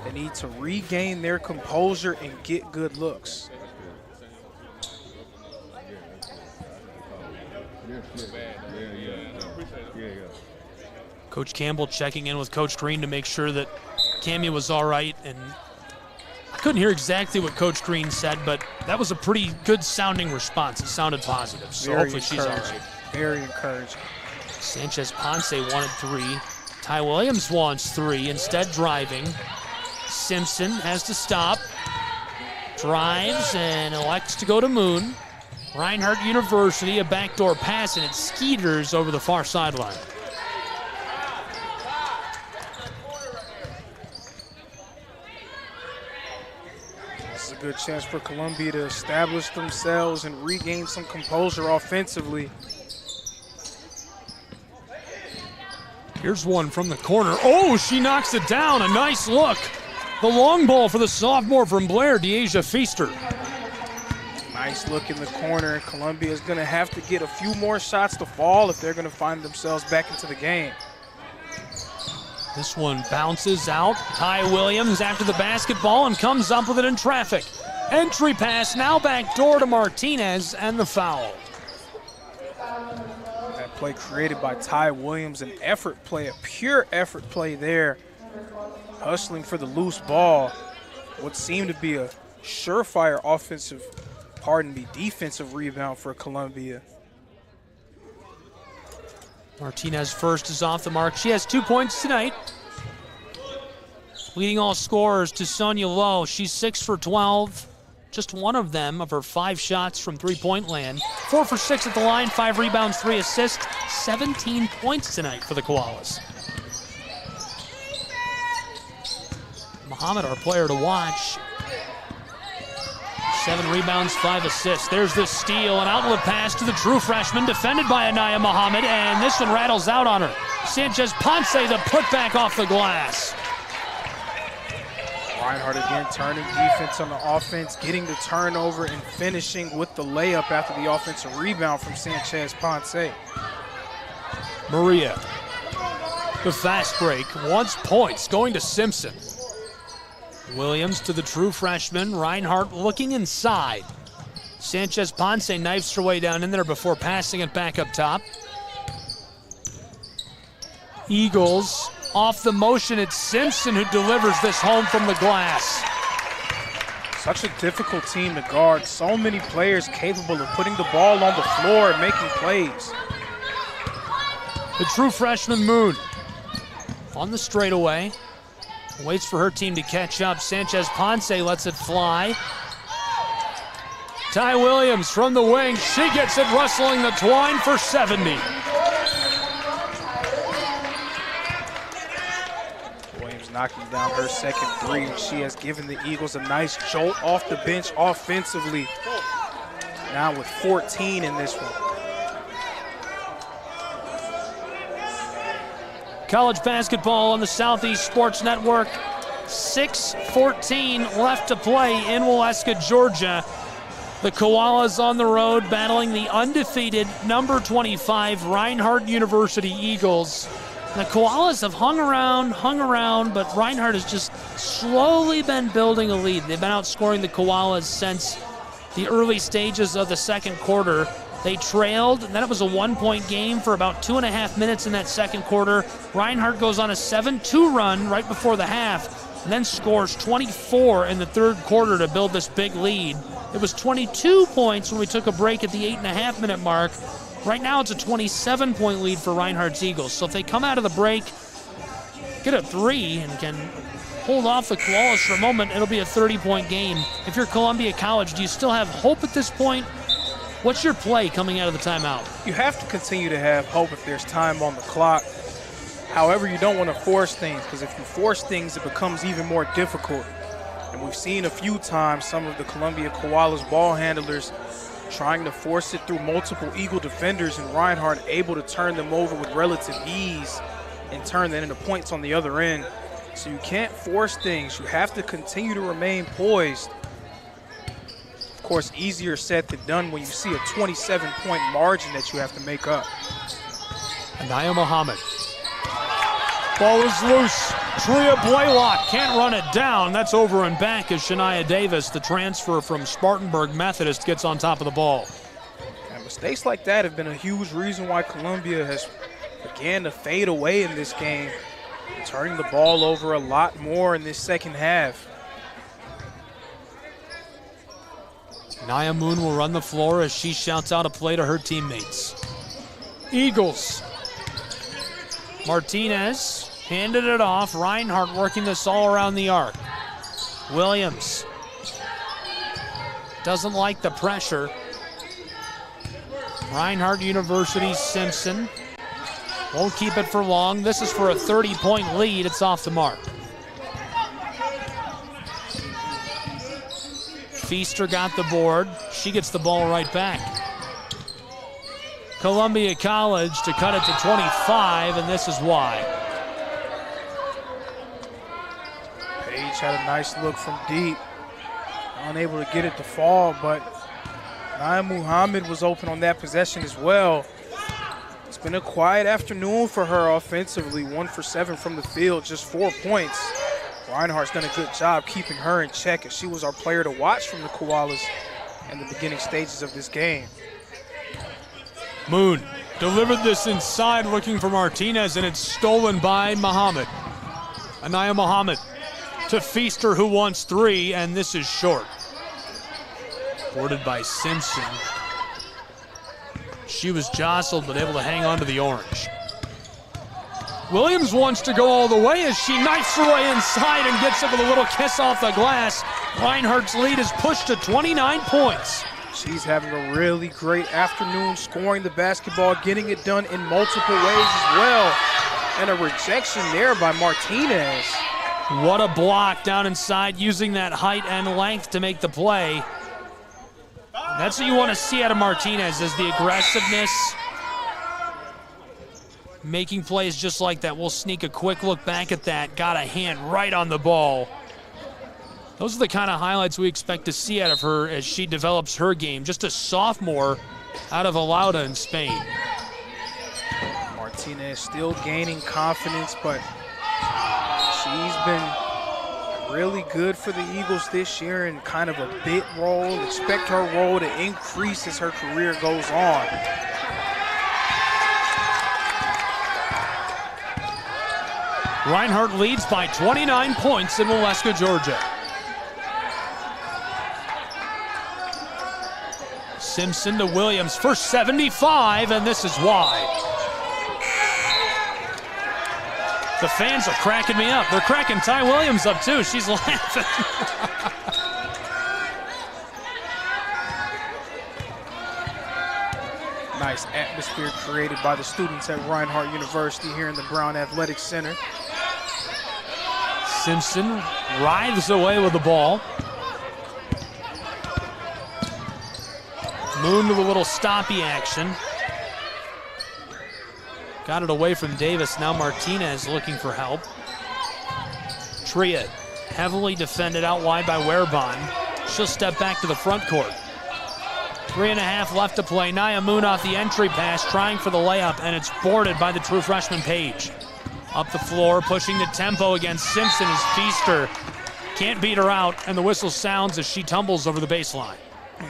U: They need to regain their composure and get good looks.
T: Coach Campbell checking in with Coach Green to make sure that Camia was all right. And I couldn't hear exactly what Coach Green said, but that was a pretty good sounding response. It sounded positive, so hopefully she's all right.
U: Very encouraging.
T: Sanchez Ponce wanted 3. Ty Williams wants 3, instead driving. Simpson has to stop. Drives and elects to go to Moon. Reinhardt University, a backdoor pass, and it skeeters over the far sideline.
U: This is a good chance for Columbia to establish themselves and regain some composure offensively.
T: Here's one from the corner. Oh, she knocks it down. A nice look. The long ball for the sophomore from Blair, Deasia Feaster.
U: Nice look in the corner. Columbia is going to have to get a few more shots to fall if they're going to find themselves back into the game.
T: This one bounces out. Ty Williams after the basketball and comes up with it in traffic. Entry pass now back door to Martinez and the foul.
U: That play created by Ty Williams, an effort play, a pure effort play there. Hustling for the loose ball. What seemed to be a surefire defensive rebound for Columbia.
T: Martinez first is off the mark. She has 2 points tonight. Leading all scorers to Sonia Lowe. She's 6 for 12. Just one of them of her 5 shots from three-point land. 4 for 6 at the line, 5 rebounds, 3 assists, 17 points tonight for the Koalas. Muhammad, our player to watch. 7 rebounds, 5 assists. There's the steal, an outlet pass to the true freshman, defended by Anaya Muhammad, and this one rattles out on her. Sanchez Ponce, the putback off the glass.
U: Reinhardt again turning defense on the offense, getting the turnover and finishing with the layup after the offensive rebound from Sanchez Ponce.
T: Maria, the fast break, wants points, going to Simpson. Williams to the true freshman. Reinhardt looking inside. Sanchez Ponce knifes her way down in there before passing it back up top. Eagles off the motion. It's Simpson who delivers this home from the glass.
U: Such a difficult team to guard. So many players capable of putting the ball on the floor and making plays.
T: The true freshman Moon on the straightaway. Waits for her team to catch up. Sanchez Ponce lets it fly. Ty Williams from the wing. She gets it rustling the twine for 70.
U: Williams knocking down her second three. She has given the Eagles a nice jolt off the bench offensively. Now with 14 in this one.
T: College basketball on the Southeast Sports Network. 6:14 left to play in Waleska, Georgia. The Koalas on the road battling the undefeated number 25 Reinhardt University Eagles. The Koalas have hung around, but Reinhardt has just slowly been building a lead. They've been outscoring the Koalas since the early stages of the second quarter. They trailed, and then it was a 1-point game for about 2.5 minutes in that second quarter. Reinhardt goes on a 7-2 run right before the half, and then scores 24 in the third quarter to build this big lead. It was 22 points when we took a break at the 8.5-minute mark. Right now it's a 27-point lead for Reinhardt's Eagles. So if they come out of the break, get a 3, and can hold off the Koalas for a moment, it'll be a 30-point game. If you're Columbia College, do you still have hope at this point? What's your play coming out of the timeout?
U: You have to continue to have hope if there's time on the clock. However, you don't want to force things, because if you force things, it becomes even more difficult. And we've seen a few times some of the Columbia Koalas ball handlers trying to force it through multiple Eagle defenders, and Reinhardt able to turn them over with relative ease and turn that into points on the other end. So you can't force things. You have to continue to remain poised. Of course, easier said than done when you see a 27-point margin that you have to make up.
T: Anaya Muhammad. Ball is loose. Tria Blaylock can't run it down. That's over and back as Shania Davis, the transfer from Spartanburg Methodist, gets on top of the ball.
U: And mistakes like that have been a huge reason why Columbia has began to fade away in this game, turning the ball over a lot more in this second half.
T: Nia Moon will run the floor as she shouts out a play to her teammates. Eagles. Martinez handed it off. Reinhardt working this all around the arc. Williams doesn't like the pressure. Reinhardt University Simpson won't keep it for long. This is for a 30-point lead. It's off the mark. Feaster got the board. She gets the ball right back. Columbia College to cut it to 25, and this is why.
U: Page had a nice look from deep. Unable to get it to fall, but Nia Muhammad was open on that possession as well. It's been a quiet afternoon for her offensively. 1 for 7 from the field, just 4 points. Reinhardt's done a good job keeping her in check, as she was our player to watch from the Koalas in the beginning stages of this game.
T: Moon delivered this inside looking for Martinez, and it's stolen by Muhammad. Anaya Muhammad to Feaster, who wants 3, and this is short. Boarded by Simpson. She was jostled but able to hang on to the orange. Williams wants to go all the way as she knifes her way inside and gets it with a little kiss off the glass. Reinhardt's lead is pushed to 29 points.
U: She's having a really great afternoon scoring the basketball, getting it done in multiple ways as well. And a rejection there by Martinez.
T: What a block down inside, using that height and length to make the play. That's what you want to see out of Martinez, is the aggressiveness. Making plays just like that. We'll sneak a quick look back at that. Got a hand right on the ball. Those are the kind of highlights we expect to see out of her as she develops her game. Just a sophomore out of Alauda in Spain.
U: Martinez still gaining confidence, but she's been really good for the Eagles this year in kind of a bit role. Expect her role to increase as her career goes on.
T: Reinhardt leads by 29 points in Waleska, Georgia. Simpson to Williams for 75, and this is why. The fans are cracking me up. They're cracking Ty Williams up too. She's laughing.
U: Nice atmosphere created by the students at Reinhardt University here in the Brown Athletic Center.
T: Simpson writhes away with the ball. Moon with a little stoppy action. Got it away from Davis. Now Martinez looking for help. Tria heavily defended out wide by Werbon. She'll step back to the front court. 3.5 left to play. Nia Moon off the entry pass, trying for the layup, and it's boarded by the true freshman Page. Up the floor, pushing the tempo against Simpson is Feaster. Can't beat her out, and the whistle sounds as she tumbles over the baseline.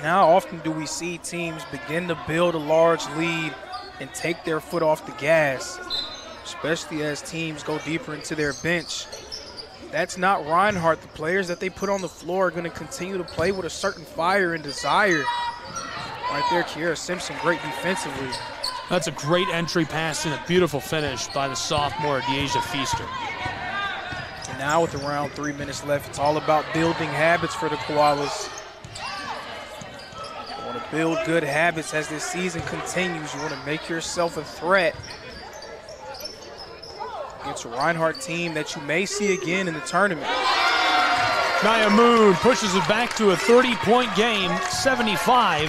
U: How often do we see teams begin to build a large lead and take their foot off the gas, especially as teams go deeper into their bench? That's not Reinhardt. The players that they put on the floor are going to continue to play with a certain fire and desire. Right there, Kiera Simpson, great defensively.
T: That's a great entry pass and a beautiful finish by the sophomore, Deasia Feaster.
U: And now with around 3 minutes left, it's all about building habits for the Koalas. You want to build good habits as this season continues. You want to make yourself a threat against a Reinhardt team that you may see again in the tournament.
T: Nia Moon pushes it back to a 30-point game, 75-45.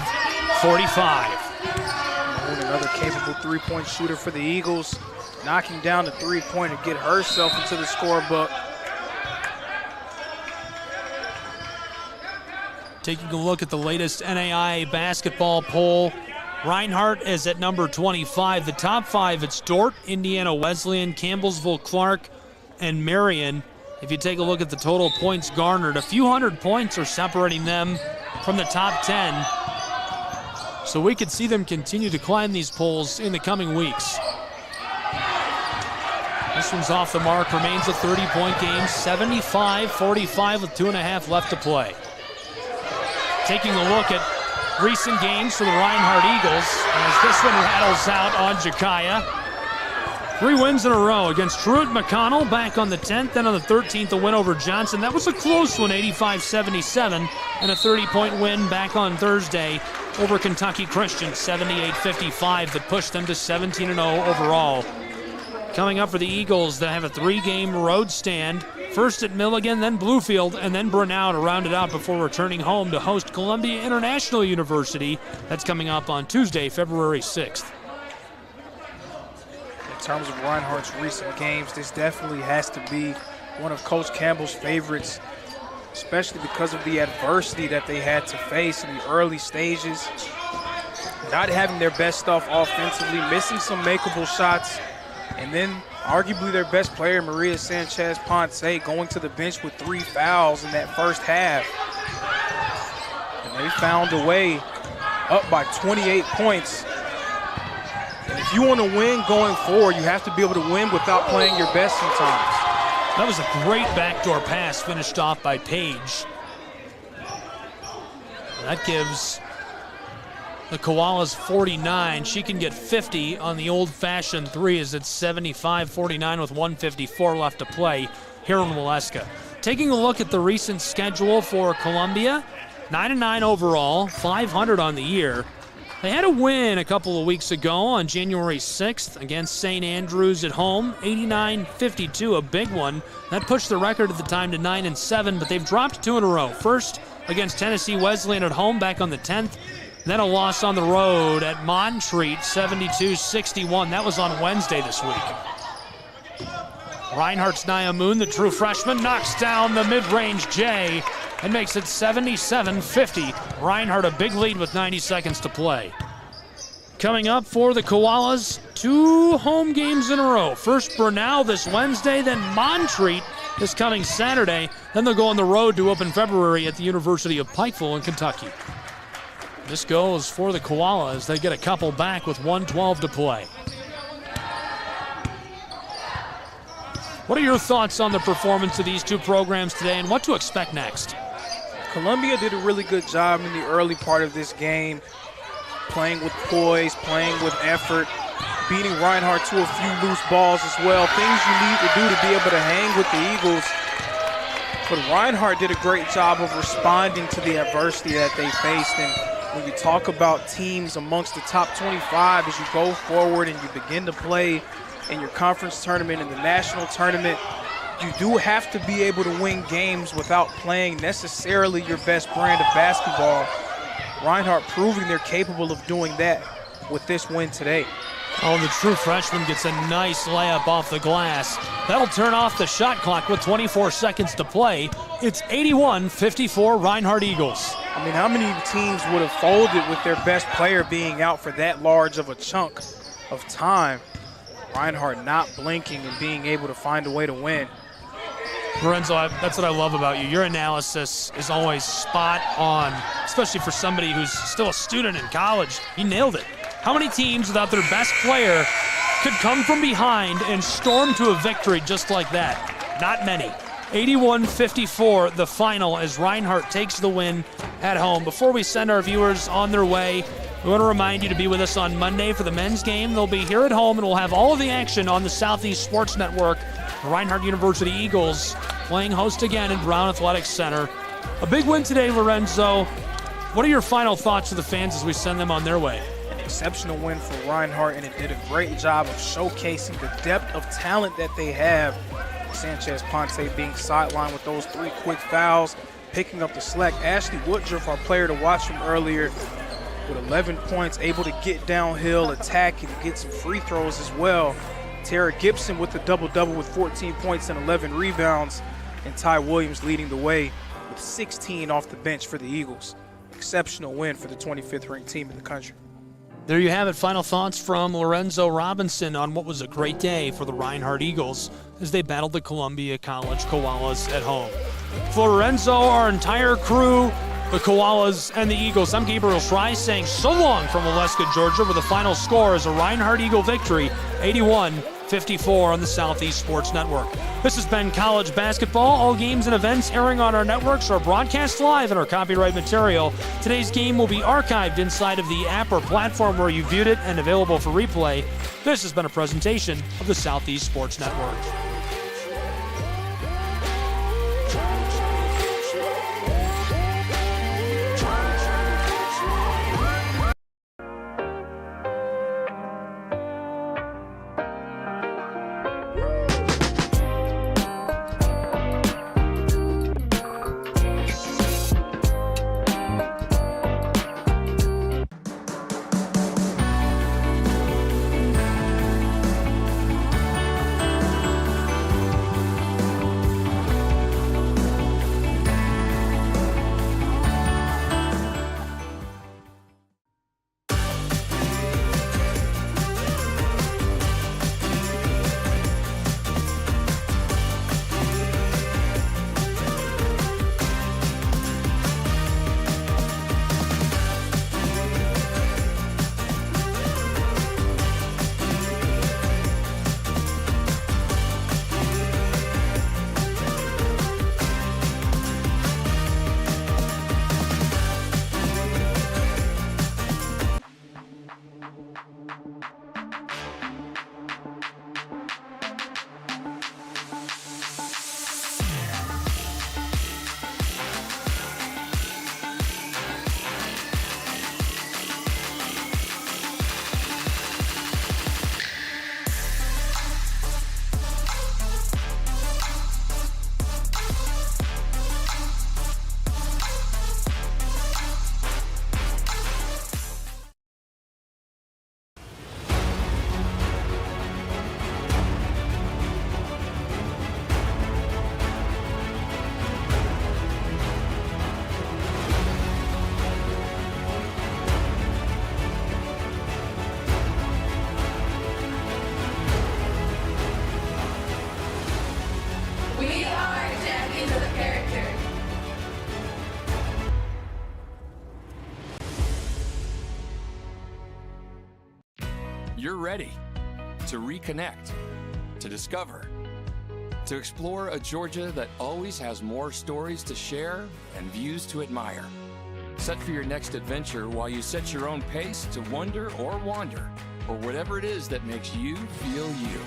U: Another capable three-point shooter for the Eagles, knocking down the three-pointer to get herself into the scorebook.
T: Taking a look at the latest NAIA basketball poll, Reinhardt is at number 25. The top 5, it's Dordt, Indiana Wesleyan, Campbellsville Clark, and Marion. If you take a look at the total points garnered, a few hundred points are separating them from the top 10. So we could see them continue to climb these polls in the coming weeks. This one's off the mark, remains a 30-point game, 75-45 with 2.5 left to play. Taking a look at recent games for the Reinhardt Eagles as this one rattles out on Jakaya. 3 wins in a row against Truett McConnell back on the 10th, then on the 13th a win over Johnson. That was a close one, 85-77, and a 30-point win back on Thursday over Kentucky Christian, 78-55, that pushed them to 17-0 overall. Coming up for the Eagles, they have a 3-game road stand. First at Milligan, then Bluefield, and then Brunel to round it out before returning home to host Columbia International University. That's coming up on Tuesday, February 6th.
U: In terms of Reinhardt's recent games, this definitely has to be one of Coach Campbell's favorites, especially because of the adversity that they had to face in the early stages. Not having their best stuff offensively, missing some makeable shots, and then arguably their best player, Maria Sanchez-Ponce, going to the bench with 3 fouls in that first half. And they found a way up by 28 points. And if you want to win going forward, you have to be able to win without playing your best sometimes.
T: That was a great backdoor pass finished off by Page. That gives the Koalas 49. She can get 50 on the old-fashioned 3 as it's 75-49 with 1:54 left to play here in Waleska. Taking a look at the recent schedule for Columbia, 9-9 overall, 500 on the year. They had a win a couple of weeks ago on January 6th against St. Andrews at home, 89-52, a big one. That pushed the record at the time to 9-7, but they've dropped 2 in a row. First against Tennessee Wesleyan at home back on the 10th, then a loss on the road at Montreat, 72-61. That was on Wednesday this week. Reinhardt's Nia Moon, the true freshman, knocks down the mid-range J and makes it 77-50. Reinhardt a big lead with 90 seconds to play. Coming up for the Koalas, 2 home games in a row. First Brunel this Wednesday, then Montreat this coming Saturday. Then they'll go on the road to open February at the University of Pikeville in Kentucky. This goes for the Koalas. They get a couple back with 1:12 to play. What are your thoughts on the performance of these 2 programs today and what to expect next?
U: Columbia did a really good job in the early part of this game, playing with poise, playing with effort. beating Reinhardt to a few loose balls as well. Things you need to do to be able to hang with the Eagles. But Reinhardt did a great job of responding to the adversity that they faced. And when you talk about teams amongst the top 25 as you go forward and you begin to play in your conference tournament and the national tournament, you do have to be able to win games without playing necessarily your best brand of basketball. Reinhardt proving they're capable of doing that with this win today.
T: Oh, the true freshman gets a nice layup off the glass. That'll turn off the shot clock with 24 seconds to play. It's 81-54 Reinhardt Eagles.
U: I mean, how many teams would have folded with their best player being out for that large of a chunk of time? Reinhardt not blinking and being able to find a way to win.
T: Lorenzo, that's what I love about you. Your analysis is always spot on, especially for somebody who's still a student in college. You nailed it. How many teams without their best player could come from behind and storm to a victory just like that? Not many. 81-54 the final as Reinhardt takes the win at home. Before we send our viewers on their way, we want to remind you to be with us on Monday for the men's game. They'll be here at home, and we'll have all of the action on the Southeast Sports Network. The Reinhardt University Eagles playing host again in Brown Athletics Center. A big win today, Lorenzo. What are your final thoughts to the fans as we send them on their way?
U: An exceptional win for Reinhardt, and it did a great job of showcasing the depth of talent that they have. Sanchez Ponte being sidelined with those 3 quick fouls, picking up the slack. Ashley Woodruff, our player to watch from earlier, with 11 points, able to get downhill, attack, and get some free throws as well. Tara Gibson with the double-double with 14 points and 11 rebounds, and Ty Williams leading the way with 16 off the bench for the Eagles. Exceptional win for the 25th ranked team in the country.
T: There you have it. Final thoughts from Lorenzo Robinson on what was a great day for the Reinhardt Eagles as they battled the Columbia College Koalas at home. For Lorenzo, our entire crew, the Koalas and the Eagles, I'm Gabriel Fry saying so long from Waleska, Georgia, where the final score is a Reinhardt Eagle victory, 81-54 on the Southeast Sports Network. This has been College Basketball. All games and events airing on our networks are broadcast live in our copyright material. Today's game will be archived inside of the app or platform where you viewed it and available for replay. This has been a presentation of the Southeast Sports Network.
D: You're ready to reconnect, to discover, to explore a Georgia that always has more stories to share and views to admire. Set for your next adventure while you set your own pace to wonder or wander or whatever it is that makes you feel you.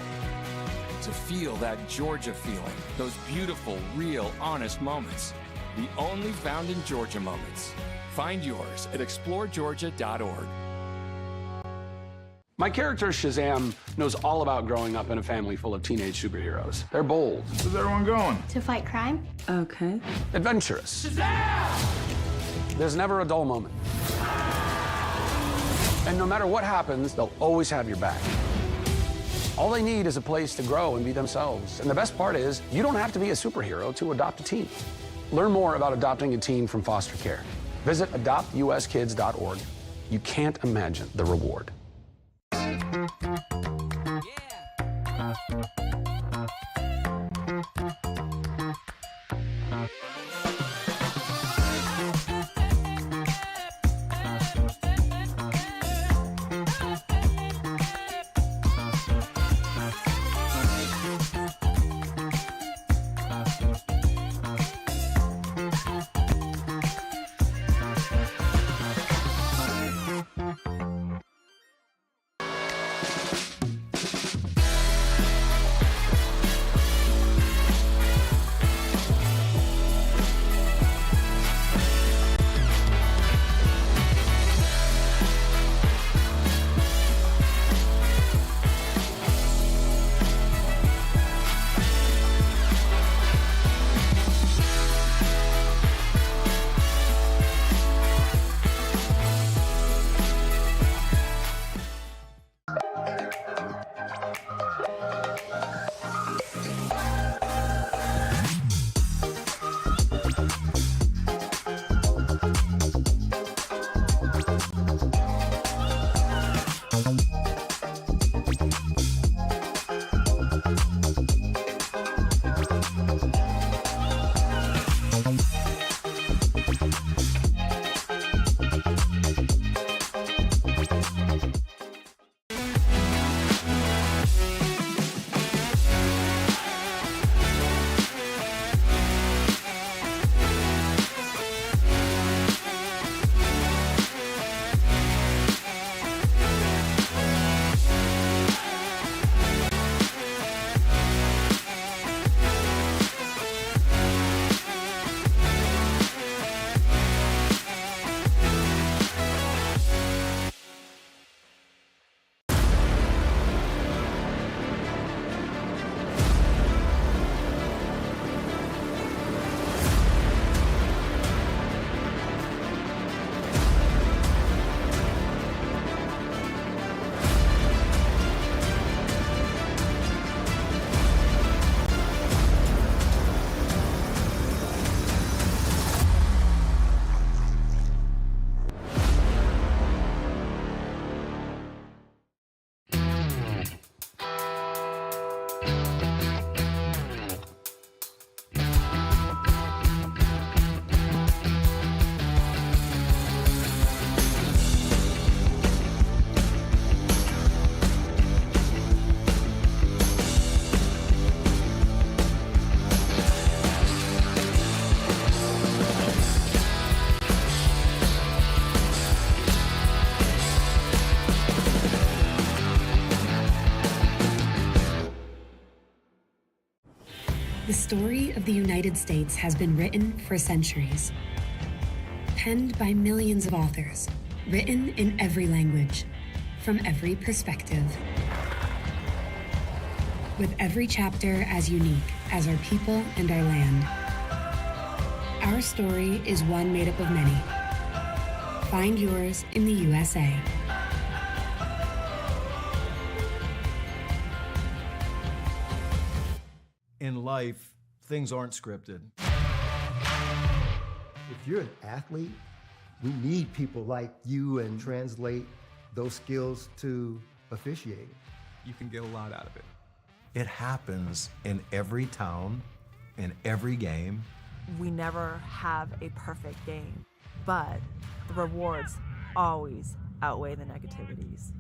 D: To feel that Georgia feeling, those beautiful, real, honest moments. The only found in Georgia moments. Find yours at exploregeorgia.org.
F: My character, Shazam, knows all about growing up in a family full of teenage superheroes. They're bold.
M: Where's everyone going?
W: To fight crime? Okay.
F: Adventurous. Shazam! There's never a dull moment. And no matter what happens, they'll always have your back. All they need is a place to grow and be themselves. And the best part is, you don't have to be a superhero to adopt a teen. Learn more about adopting a teen from foster care. Visit adoptuskids.org. You can't imagine the reward.
E: The story of the United States has been written for centuries. Penned by millions of authors, written in every language, from every perspective. With every chapter as unique as our people and our land. Our story is one made up of many. Find yours in the USA.
G: In life, things aren't scripted.
H: If you're an athlete, we need people like you and translate those skills to officiating.
I: You can get a lot out of it. It happens in every town, in every game.
J: We never have a perfect game, but the rewards always outweigh the negativities.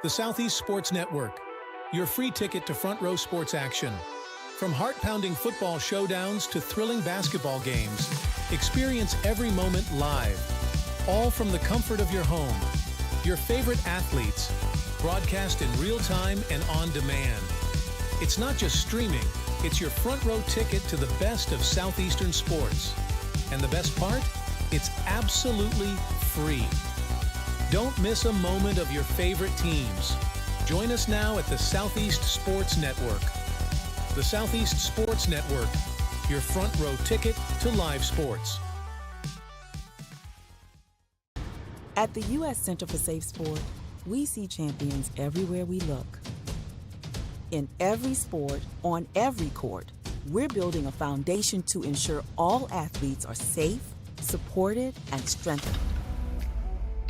S: The Southeast Sports Network, your free ticket to front row sports action. From heart-pounding football showdowns to thrilling basketball games, experience every moment live, all from the comfort of your home. Your favorite athletes, broadcast in real time and on demand. It's not just streaming, it's your front row ticket to the best of Southeastern sports. And the best part? It's absolutely free. Don't miss a moment of your favorite teams. Join us now at the Southeast Sports Network. The Southeast Sports Network, your front row ticket to live sports.
K: At the U.S. Center for Safe Sport, we see champions everywhere we look. In every sport, on every court, we're building a foundation to ensure all athletes are safe, supported, and strengthened.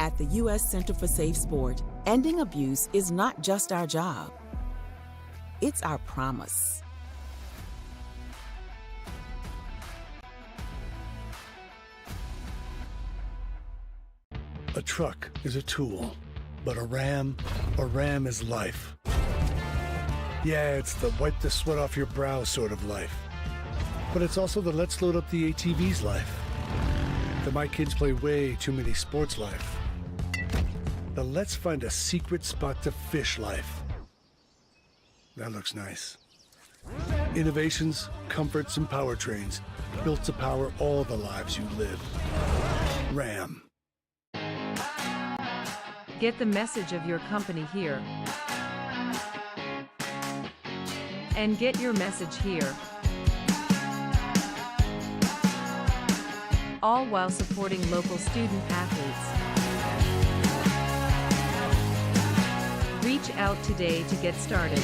K: At the U.S. Center for Safe Sport, ending abuse is not just our job. It's our promise.
L: A truck is a tool, but a ram is life. Yeah, it's the wipe the sweat off your brow sort of life. But it's also the let's load up the ATV's life. The my kids play way too many sports life. The let's find a secret spot to fish life. That looks nice. Innovations, comforts, and powertrains built to power all the lives you live. Ram.
B: Get the message of your company here. And get your message here. All while supporting local student athletes. Reach out today to get started.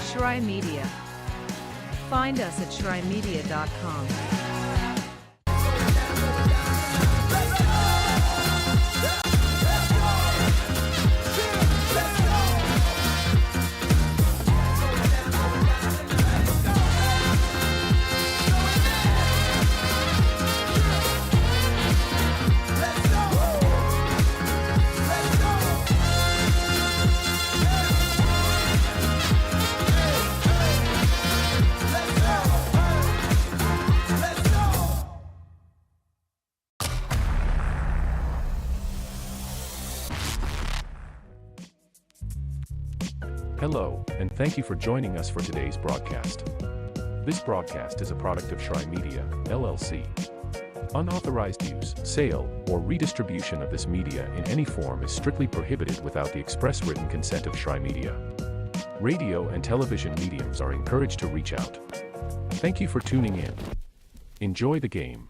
B: Shry Media. Find us at shrymedia.com.
O: Hello, and thank you for joining us for today's broadcast. This broadcast is a product of Shry Media, LLC. Unauthorized use, sale, or redistribution of this media in any form is strictly prohibited without the express written consent of Shry Media. Radio and television mediums are encouraged to reach out. Thank you for tuning in. Enjoy the game.